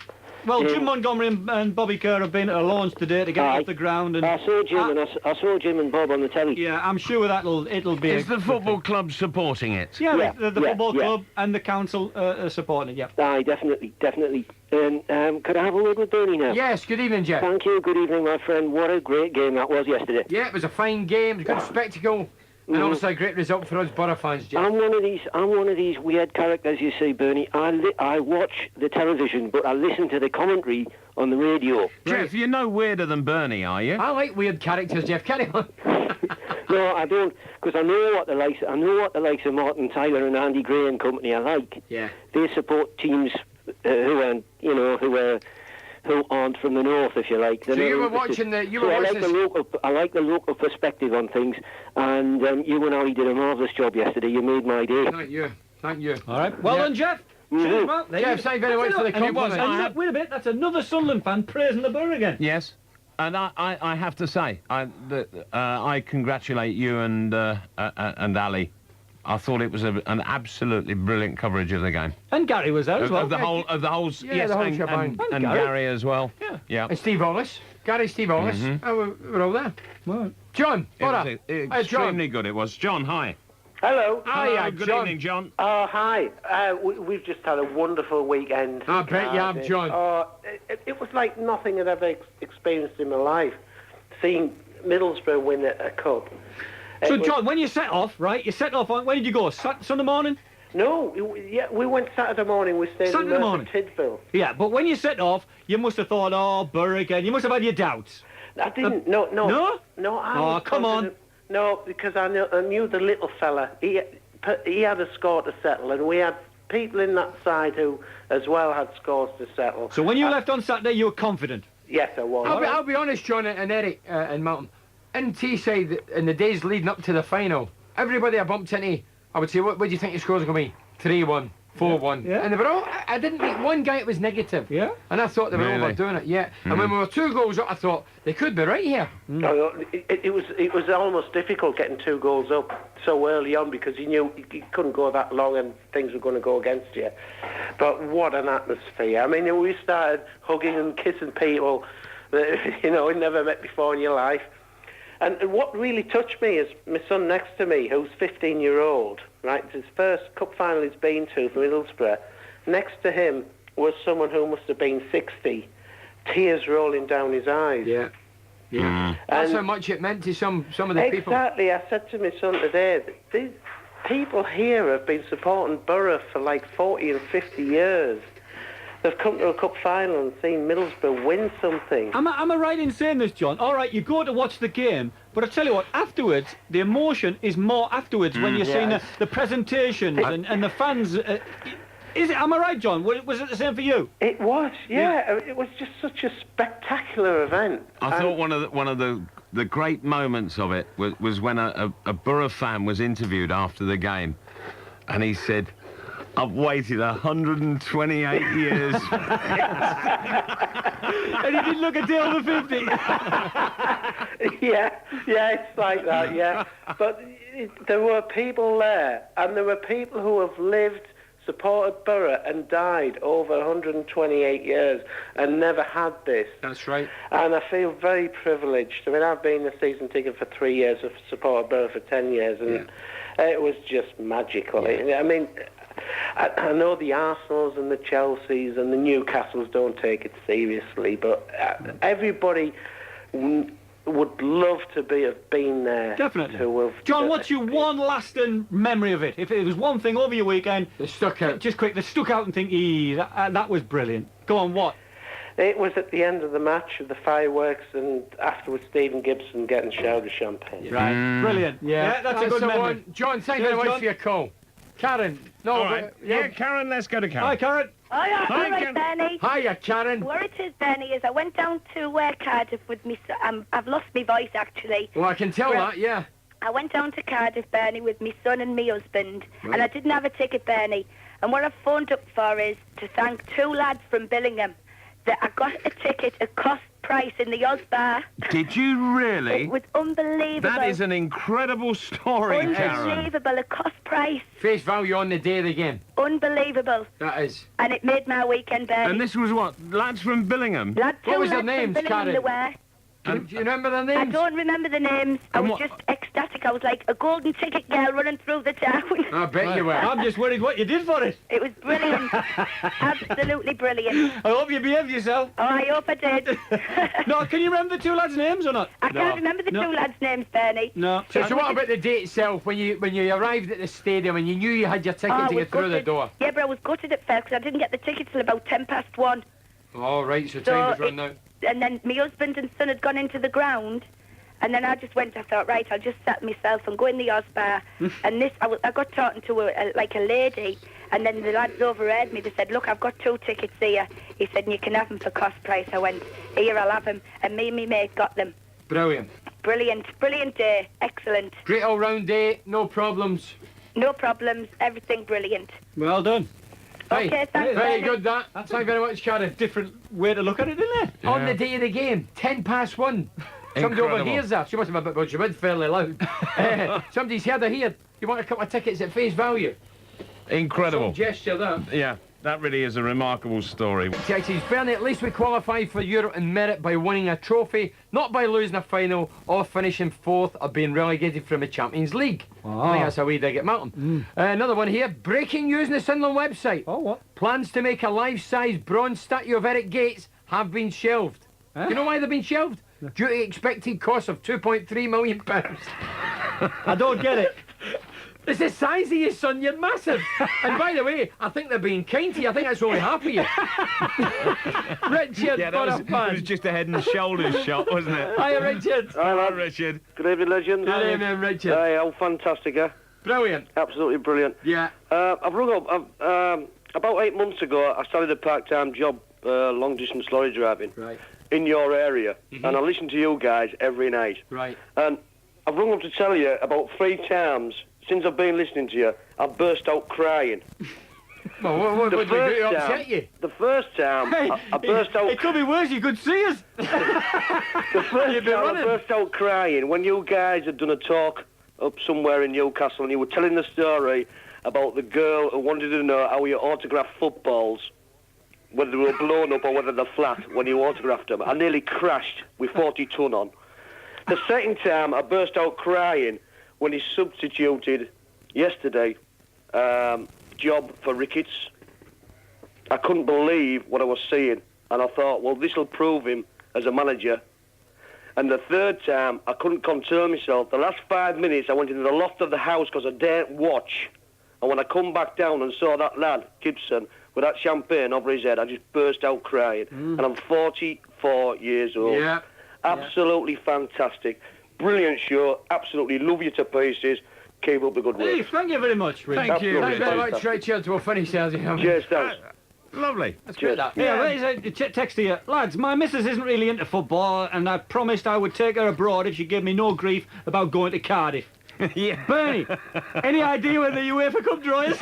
Well, Jim Montgomery and Bobby Kerr have been at a launch today to get it off the ground. And I saw Jim I saw Jim and Bob on the telly. Yeah, I'm sure it'll be. Is the football club supporting it? Yeah, the football club and the council are supporting it. Yeah. Aye, definitely. Could I have a word with Bernie now? Yes. Good evening, Jeff. Thank you. Good evening, my friend. What a great game that was yesterday. Yeah, it was a fine game. It was a good spectacle. And obviously a great result for us Borough fans, Jeff. I'm one of these weird characters, you see, Bernie. I watch the television, but I listen to the commentary on the radio. Jeff, you're no weirder than Bernie, are you? I like weird characters, Jeff. Carry on. No, I don't, because I know what the likes of Martin Tyler and Andy Gray and company are like. Yeah. They support teams who aren't from the north, if you like. So you were watching the... I like the local perspective on things, and you and Ali did a marvellous job yesterday. You made my day. Thank you. All right. Well done, Jeff. Cheers, Mark. Jeff, thank you very much for the compliment. Wait a bit, that's another Sunderland fan praising the Borough again. Yes. And I have to say, I congratulate you and Ali. I thought it was an absolutely brilliant coverage of the game. And Gary was there as well. Of the whole, yes, and Gary as well. Yeah. And Steve Hollis. Steve Hollis. We're all there. Well, John, it was extremely good, it was. John, hi. Hello. Hiya, good evening, John. Oh, hi. We've just had a wonderful weekend. I bet you have, John. Oh, it was like nothing I'd ever experienced in my life. Seeing Middlesbrough win a cup. So, John, when you set off, right, when did you go? Sunday morning? No, we went Saturday morning. We stayed in Tidville. Yeah, but when you set off, you must have thought, oh, Borough again. You must have had your doubts. I didn't. No. No? No, come on. No, because I knew the little fella. He had a score to settle, and we had people in that side who as well had scores to settle. So when you left on Saturday, you were confident? Yes, I was. I'll be honest, John and Eric and Martin. In Teesside, in the days leading up to the final, everybody I bumped into, I would say, what do you think your scores are going to be? 3-1. 4-1. Yeah. And they were all, I didn't meet one guy that was negative. Yeah. And I thought they were Really? overdoing it, yeah. And when we were 2 goals up, I thought, they could be right here. It was almost difficult getting 2 goals up so early on because you knew you couldn't go that long and things were going to go against you. But what an atmosphere. I mean, we started hugging and kissing people that, you know, you'd never met before in your life. And what really touched me is my son next to me, who's 15-year-old, right? It's his first cup final he's been to for Middlesbrough. Next to him was someone who must have been 60, tears rolling down his eyes. Yeah. Yeah. That's how much it meant to some of the people. Exactly. I said to my son today, these people here have been supporting Borough for like 40 and 50 years. They've come to a cup final and seen Middlesbrough win something. Am I right in saying this, John? All right, you go to watch the game, but I tell you what, afterwards, the emotion is more afterwards when you're seeing the presentations and the fans. Is it? Am I right, John? Was it the same for you? It was, yeah. It was just such a spectacular event. I thought one of the great moments of it was when a Borough fan was interviewed after the game, and he said, "I've waited 128 years." And he didn't look a day over 50. yeah, it's like that, yeah. But there were people there, and there were people who have lived, supported Borough and died over 128 years and never had this. That's right. And I feel very privileged. I mean, I've been a season ticket for 3 years, I've supported Borough for 10 years, and it was just magical. I mean, I know the Arsenals and the Chelseas and the Newcastles don't take it seriously, but everybody would love to have been there. Definitely. To have, John, what's your one lasting memory of it? If it was one thing over your weekend, that stuck out. Just quick, that stuck out and think, that was brilliant. Go on, what? It was at the end of the match of the fireworks, and afterwards Stephen Gibson getting showered champagne. Right, brilliant. Yeah, that's a good memory. One. John, thank you very much for your call. Karen. No, all right. Yeah, Karen, let's go to Karen. Hi, Karen. Hiya, Hi, right, Bernie. Hiya, Karen. Where it is, Bernie, is I went down to Cardiff with me. I've lost my voice, actually. Well, I can tell that, yeah. I went down to Cardiff, Bernie, with my son and my husband, and I didn't have a ticket, Bernie. And what I've phoned up for is to thank 2 lads from Billingham that I got a ticket at cost price in the Oz Bar. Did you really? It was unbelievable. That is an incredible story, Karen. Unbelievable, a cost price. Face value on the day of the game. Unbelievable. That is. And it made my weekend, Bernie. And this was what? Lads from Billingham? What was their names, Karen? Do you remember their names? I don't remember the names. I was just ecstatic. I was like a golden ticket girl running through the town. I bet you were. I'm just worried what you did for it. It was brilliant. Absolutely brilliant. I hope you behaved yourself. Oh, I hope I did. No, can you remember the 2 lads' names or not? I can't remember the 2 lads' names, Bernie. No. So what about the day itself, when you arrived at the stadium and you knew you had your ticket to get through the door? Yeah, but I was gutted at first because I didn't get the ticket till about 1:10. Oh, right, so time was run out. And then my husband and son had gone into the ground, and then I thought, right, I'll just settle myself and go in the Oz Bar. And this, I got talking to a lady, and then the lads overheard me. They said, look, I've got 2 tickets here. He said, and you can have them for cost price. I went, here, I'll have them. And me and my mate got them. Brilliant. Brilliant day. Excellent. Great all-round day, no problems. No problems, everything brilliant. Well done. Okay, thanks. Very good, that. Thank you very much, Karen. Different way to look at it, isn't it? Yeah. On the day of the game, 1:10. Somebody overhears that. She must have a bit, but she went fairly loud. Somebody's heard her here. You want a couple of tickets at face value? Incredible. Some gesture, that. Yeah, that really is a remarkable story. Texas, Bernie, at least we qualified for Europe in merit by winning a trophy, not by losing a final or finishing 4th or being relegated from the Champions League. I think that's how we dig it, Malcolm. Another one here. Breaking news on the Sunderland website. Oh, what? Plans to make a life-size bronze statue of Eric Gates have been shelved. Do you know why they've been shelved? Due to expected cost of £2.3 million. I don't get it. It's the size of you, son. You're massive. And by the way, I think they're being kind to you. I think that's only half of you. Richard, yeah, it was just a head and shoulders shot, wasn't it? Hiya, Richard. Hi, Richard. Good evening, legends. Good evening, Richard. Hey, how fantastic, eh? Brilliant. Absolutely brilliant. Yeah. I've rung up. About 8 months ago, I started a part-time job, long-distance lorry driving. Right. In your area. And I listen to you guys every night. Right. And I've rung up to tell you about 3 times since I've been listening to you, I've burst out crying. Well, what did we upset you? The first time, I burst out... It could be worse, you could see us. The first time I burst out crying when you guys had done a talk up somewhere in Newcastle and you were telling the story about the girl who wanted to know how you autographed footballs, whether they were blown up or whether they're flat when you autographed them. I nearly crashed with 40 ton on. The second time, I burst out crying when he substituted yesterday job for Ricketts. I couldn't believe what I was seeing, and I thought, well, this will prove him as a manager. And the third time, I couldn't control myself. The last 5 minutes, I went into the loft of the house because I daren't watch. And when I come back down and saw that lad, Gibson, with that champagne over his head, I just burst out crying. And I'm 44 years old. Yeah. Absolutely fantastic. Brilliant show. Absolutely love you to pieces. Keep up the good work. Hey, thank you very much, Rick. Thank you very much, Richard. We'll finish as you have. Cheers, thanks. Lovely. That's good, that. Yeah, there's a text here. Lads, my missus isn't really into football, and I promised I would take her abroad if she gave me no grief about going to Cardiff. Yeah. Bernie, any idea when the UEFA Cup draw is?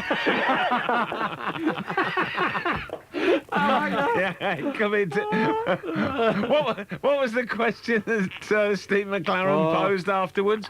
Yeah, come into... what was the question that Steve McLaren posed afterwards?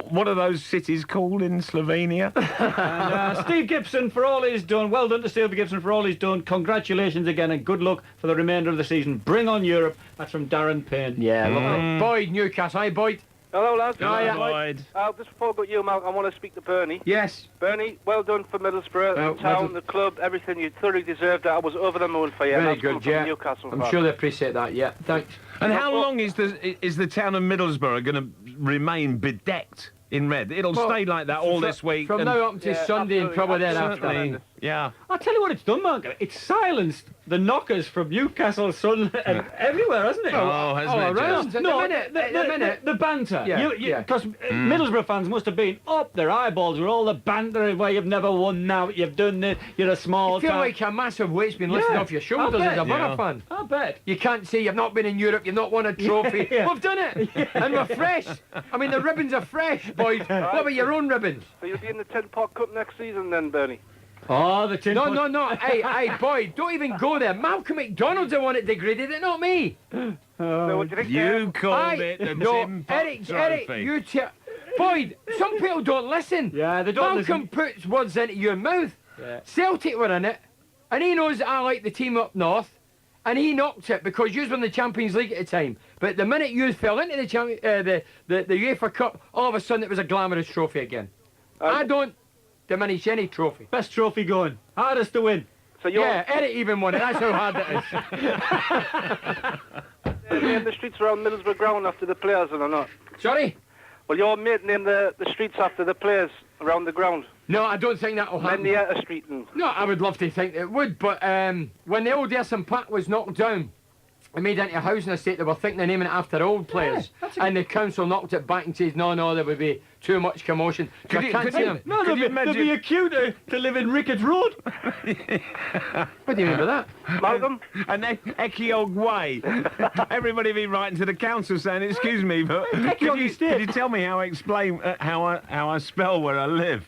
What are those cities called in Slovenia? And, Steve Gibson, for all he's done, well done to Steve Gibson for all he's done. Congratulations again and good luck for the remainder of the season. Bring on Europe. That's from Darren Payne. Yeah, lovely. Boyd, Newcastle. Hi, Boyd. Hello, lads. Hi, Boyd. Just before I got you, Malcolm, I want to speak to Bernie. Yes. Bernie, well done for Middlesbrough, the town, the club, everything. You thoroughly deserved it. I was over the moon for you. Very good, yeah. Newcastle I'm sure they appreciate that, yeah. Thanks. And how long is the town of Middlesbrough going to remain bedecked in red? It'll stay like that all this week. From now up to Sunday and probably then after. Yeah. I'll tell you what it's done, Malcolm. It's silenced the knockers from Newcastle, Sun, and everywhere, hasn't it? Oh, hasn't it? No, the banter. Yeah, because Middlesbrough fans must have been up their eyeballs with all the banter where you've never won now, you've done this, you're a small You feel town. like a massive weight's been lifted off your shoulders as a Borough fan. I bet. You can't say you've not been in Europe, you've not won a trophy. We've done it, and we're fresh. I mean, the ribbons are fresh, Boyd. What about your own ribbons? So you'll be in the Tin Pot Cup next season then, Bernie? Oh, the tin pot. No. Hey, Boyd, don't even go there. Malcolm MacDonald's the one that degraded it, not me. So what do you think? You called it the Tin Pot Eric, Trophy. you Boyd, some people don't listen. Yeah, they don't Malcolm puts words into your mouth. Yeah. Celtic were in it, and he knows that I like the team up north, and he knocked it because you were in the Champions League at the time. But the minute you fell into the UEFA Cup, all of a sudden it was a glamorous trophy again. I don't diminish any trophy. Best trophy going. Hardest to win. So you're... Yeah, Eric even won it. That's how hard it is. Name the streets around Middlesbrough ground after the players or not? Sorry? Well, your mate named the streets after the players around the ground. No, I don't think that will happen. Mendieta Street and... No, I would love to think it would, but when the old Essen Park was knocked down and made into a housing estate, they were thinking of naming it after old players. And the council knocked it back and said, no, there would be too much commotion. No, there'd be a queue to live in Ricketts Road. What do you mean by that? Malcolm? And then Ekiog Way. Everybody be writing to the council saying, excuse me, but could you tell me how I spell where I live?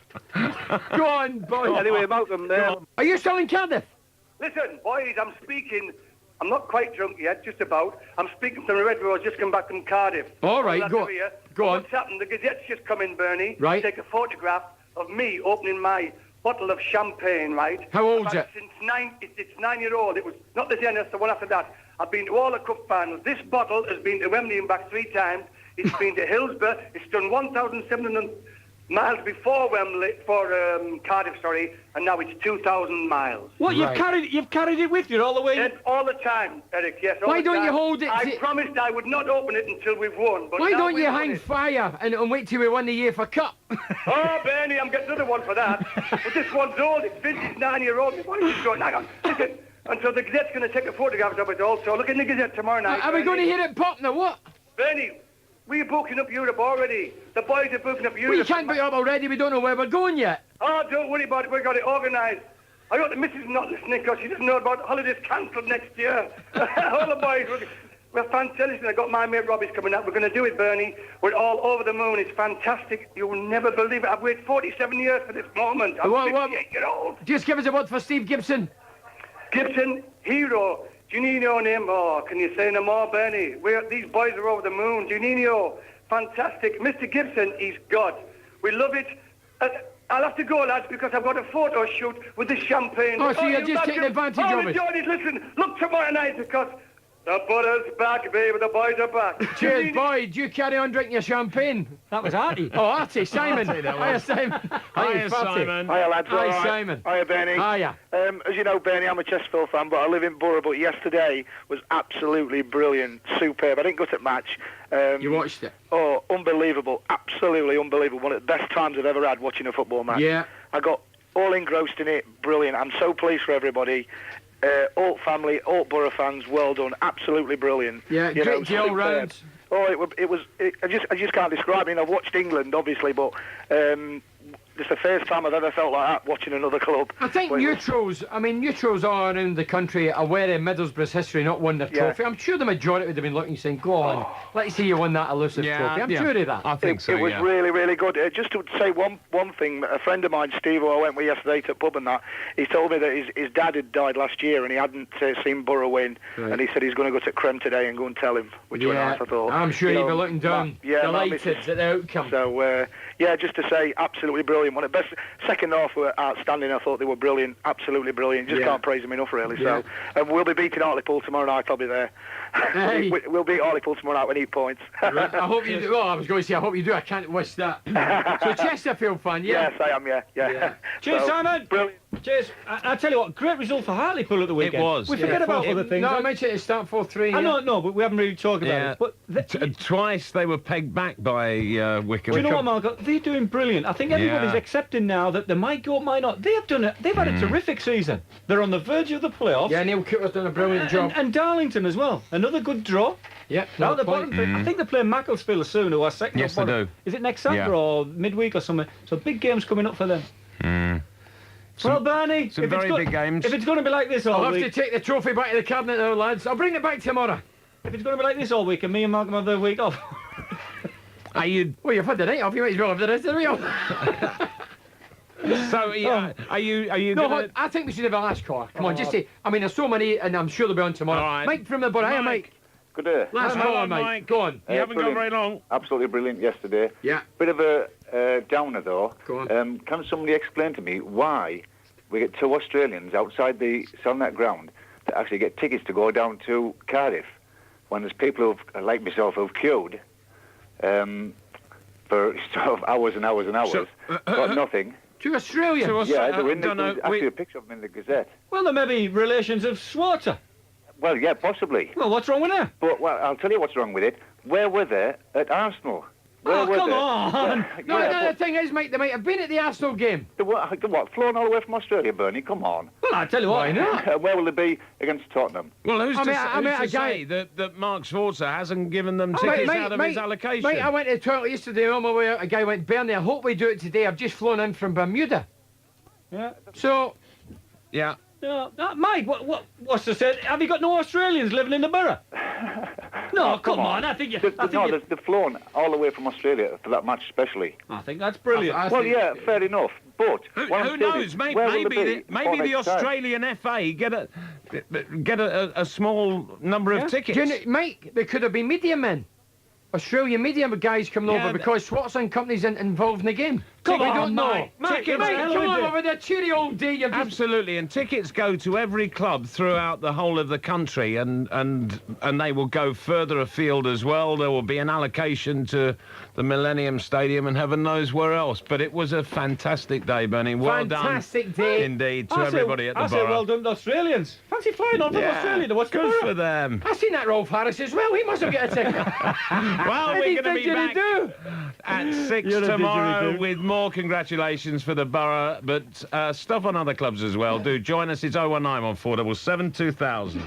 Go on, boy. Anyway, Malcolm, are you still in Cardiff? Listen, boys, I'm speaking. I'm not quite drunk yet, just about. I'm speaking from the Red Rose, just come back from Cardiff. All right, go on. What's happened? The Gazette's just come in, Bernie. Right. Take a photograph of me opening my bottle of champagne, right? How old's it? It's 9-year-old. It was not the Zenith, the one after that. I've been to all the cup finals. This bottle has been to Wembley and back 3 times. It's been to Hillsborough. It's done 1,700 miles before Wembley, Cardiff, and now it's 2,000 miles. What, you've carried it with you all the way? All the time, Eric, yes. Why don't you hold it? I promised I would not open it until we've won. But why don't you hang fire and wait till we win the UEFA Cup? Oh, Bernie, I'm getting another one for that. But this one's old, it's vintage 9-year-old. What are you going? Hang on, listen. And so the Gazette's going to take a photograph of it also. Look in the Gazette tomorrow night. Are we going to hear it pop now, what? Bernie, we're booking up Europe already. The boys are booking up Europe. We can't book up already, we don't know where we're going yet. Oh, don't worry about it, we've got it organised. I hope the missus is not listening because she doesn't know about holidays cancelled next year. All the boys, We're fantastic. Listen, I got my mate Robbie's coming up. We're going to do it, Bernie. We're all over the moon. It's fantastic. You'll never believe it. I've waited 47 years for this moment. I'm 58-year-old. Just give us a word for Steve Gibson. Gibson, hero. Juninho name. Oh, can you say no more, Bernie? These boys are over the moon. Juninho, fantastic. Mr. Gibson, he's God. We love it. I'll have to go, lads, because I've got a photo shoot with the champagne. Oh, so you're just taking advantage of it. Johnny, listen, look tomorrow night because the butter's back, baby. The boys are back. Cheers, Boyd. You carry on drinking your champagne. That was Artie. Oh, Artie. Simon. Hiya, Simon. Hiya, Simon. Hiya, lads. Hi, all right. Simon. Hiya, Bernie. Hiya. As you know, Bernie, I'm a Chesterfield fan, but I live in Borough. But yesterday was absolutely brilliant, superb. I didn't go to the match. You watched it? Oh, unbelievable. Absolutely unbelievable. One of the best times I've ever had watching a football match. Yeah. I got all engrossed in it. Brilliant. I'm so pleased for everybody. Alt family, Alt Borough fans, well done. Absolutely brilliant. Yeah, great deal round. Oh, I just can't describe it. I've watched England, obviously, but it's the first time I've ever felt like that watching another club. I think neutrals all around the country are aware of Middlesbrough's history, not won their trophy. I'm sure the majority would have been looking saying, go on, let's see you won that elusive trophy. I'm sure of that. I think so, It was really, really good. Just to say one thing, a friend of mine, Steve, who I went with yesterday to the pub and that, he told me that his dad had died last year and he hadn't seen Borough win, and he said he's going to go to Creme today and go and tell him, which was nice, I thought. I'm sure he'd be looking down, delighted at the outcome. So, just to say, absolutely brilliant. One of the best. Second half were outstanding. I thought they were brilliant, absolutely brilliant. Just can't praise them enough, really. So, we'll be beating Hartlepool tomorrow night. I'll be there. Hey. We'll beat Hartlepool tomorrow night with 8 points. Right. I hope you do. Well, I was going to say, I hope you do. I can't wish that. So, Chesterfield fan, Yes, I am. Yeah. Cheers, So, Simon. Brilliant. Cheers. I tell you what, great result for Hartlepool at the weekend. It was. We forget about other things. No, I mentioned it start 4-3. I know, but we haven't really talked about it. But twice they were pegged back by Wickham. do you know what, Marco? They're doing brilliant. I think everybody's accepting now that they might go, might not. They have done it. They've had a terrific season. They're on the verge of the playoffs. Yeah, Neil Cooper's done a brilliant job. And Darlington as well. Another good draw. Yeah. Now the bottom. I think they play Macclesfield soon, who are second. Yes, they do. Is it next Saturday or midweek or something? So big games coming up for them. Well, Bernie, some very big games. If it's going to be like this all I'll week... have to take the trophy back to the cabinet now, lads. I'll bring it back tomorrow. If it's going to be like this all week and me and Malcolm have the week off... Are you... Well, you've had the night off. You might as well have the rest of the week off. So, are you No, gonna... I think we should have a last call. Come on, just say... I mean, there's so many, and I'm sure they'll be on tomorrow. All right. Mike from the Borough. Hiya, Mike. Good day. Last call, Mike. Go on. You haven't gone very long. Absolutely brilliant yesterday. Yeah. Bit of a downer, though. Go on. Can somebody explain to me why we get 2 Australians outside the Sunderland ground that actually get tickets to go down to Cardiff when there's people who've, like myself, who've queued for sort of hours and hours and hours, got nothing. To Australia? Yeah, there's actually a picture of them in the Gazette. Well, there may be relations of Slaughter. Well, yeah, possibly. Well, what's wrong with that? But, well, I'll tell you what's wrong with it. Where were they at Arsenal? Where were come they? on! The thing is, Mike, they might have been at the Arsenal game. What, flown all the way from Australia, Bernie? Come on. Well, I tell you what. Why not? Where will they be against Tottenham? Well, who's to a say that Mark Schwarzer hasn't given them tickets out of his allocation? Mate, I went to the toilet yesterday on my way out. A guy went, Bernie, I hope we do it today. I've just flown in from Bermuda. Yeah. So... Yeah. Mike, what's to say? Have you got no Australians living in the borough? No, come on. I think they've flown all the way from Australia for that match, especially. I think that's brilliant. Yeah, fair enough. But who knows? Maybe the Australian FA get a small number of tickets. Do you know, Mike, there could have been media men. Australian media guys coming over because Swartz and company's involved in the game. Come we on, don't know. Mike, Come on over there, cheery old day. Absolutely, and tickets go to every club throughout the whole of the country, and they will go further afield as well. There will be an allocation to the Millennium Stadium and heaven knows where else. But it was a fantastic day, Bernie. Well done. Fantastic day. Indeed, to everybody at the Borough. I say well done to Australians. Fancy flying on from Australia to watch the Good Borough. for them. I seen that Rolf Harris as well. He must have got a ticket. Well, we're going to be back at 6 tomorrow with more congratulations for the Borough, but stuff on other clubs as well. Do join us. It's 019 1477 2000.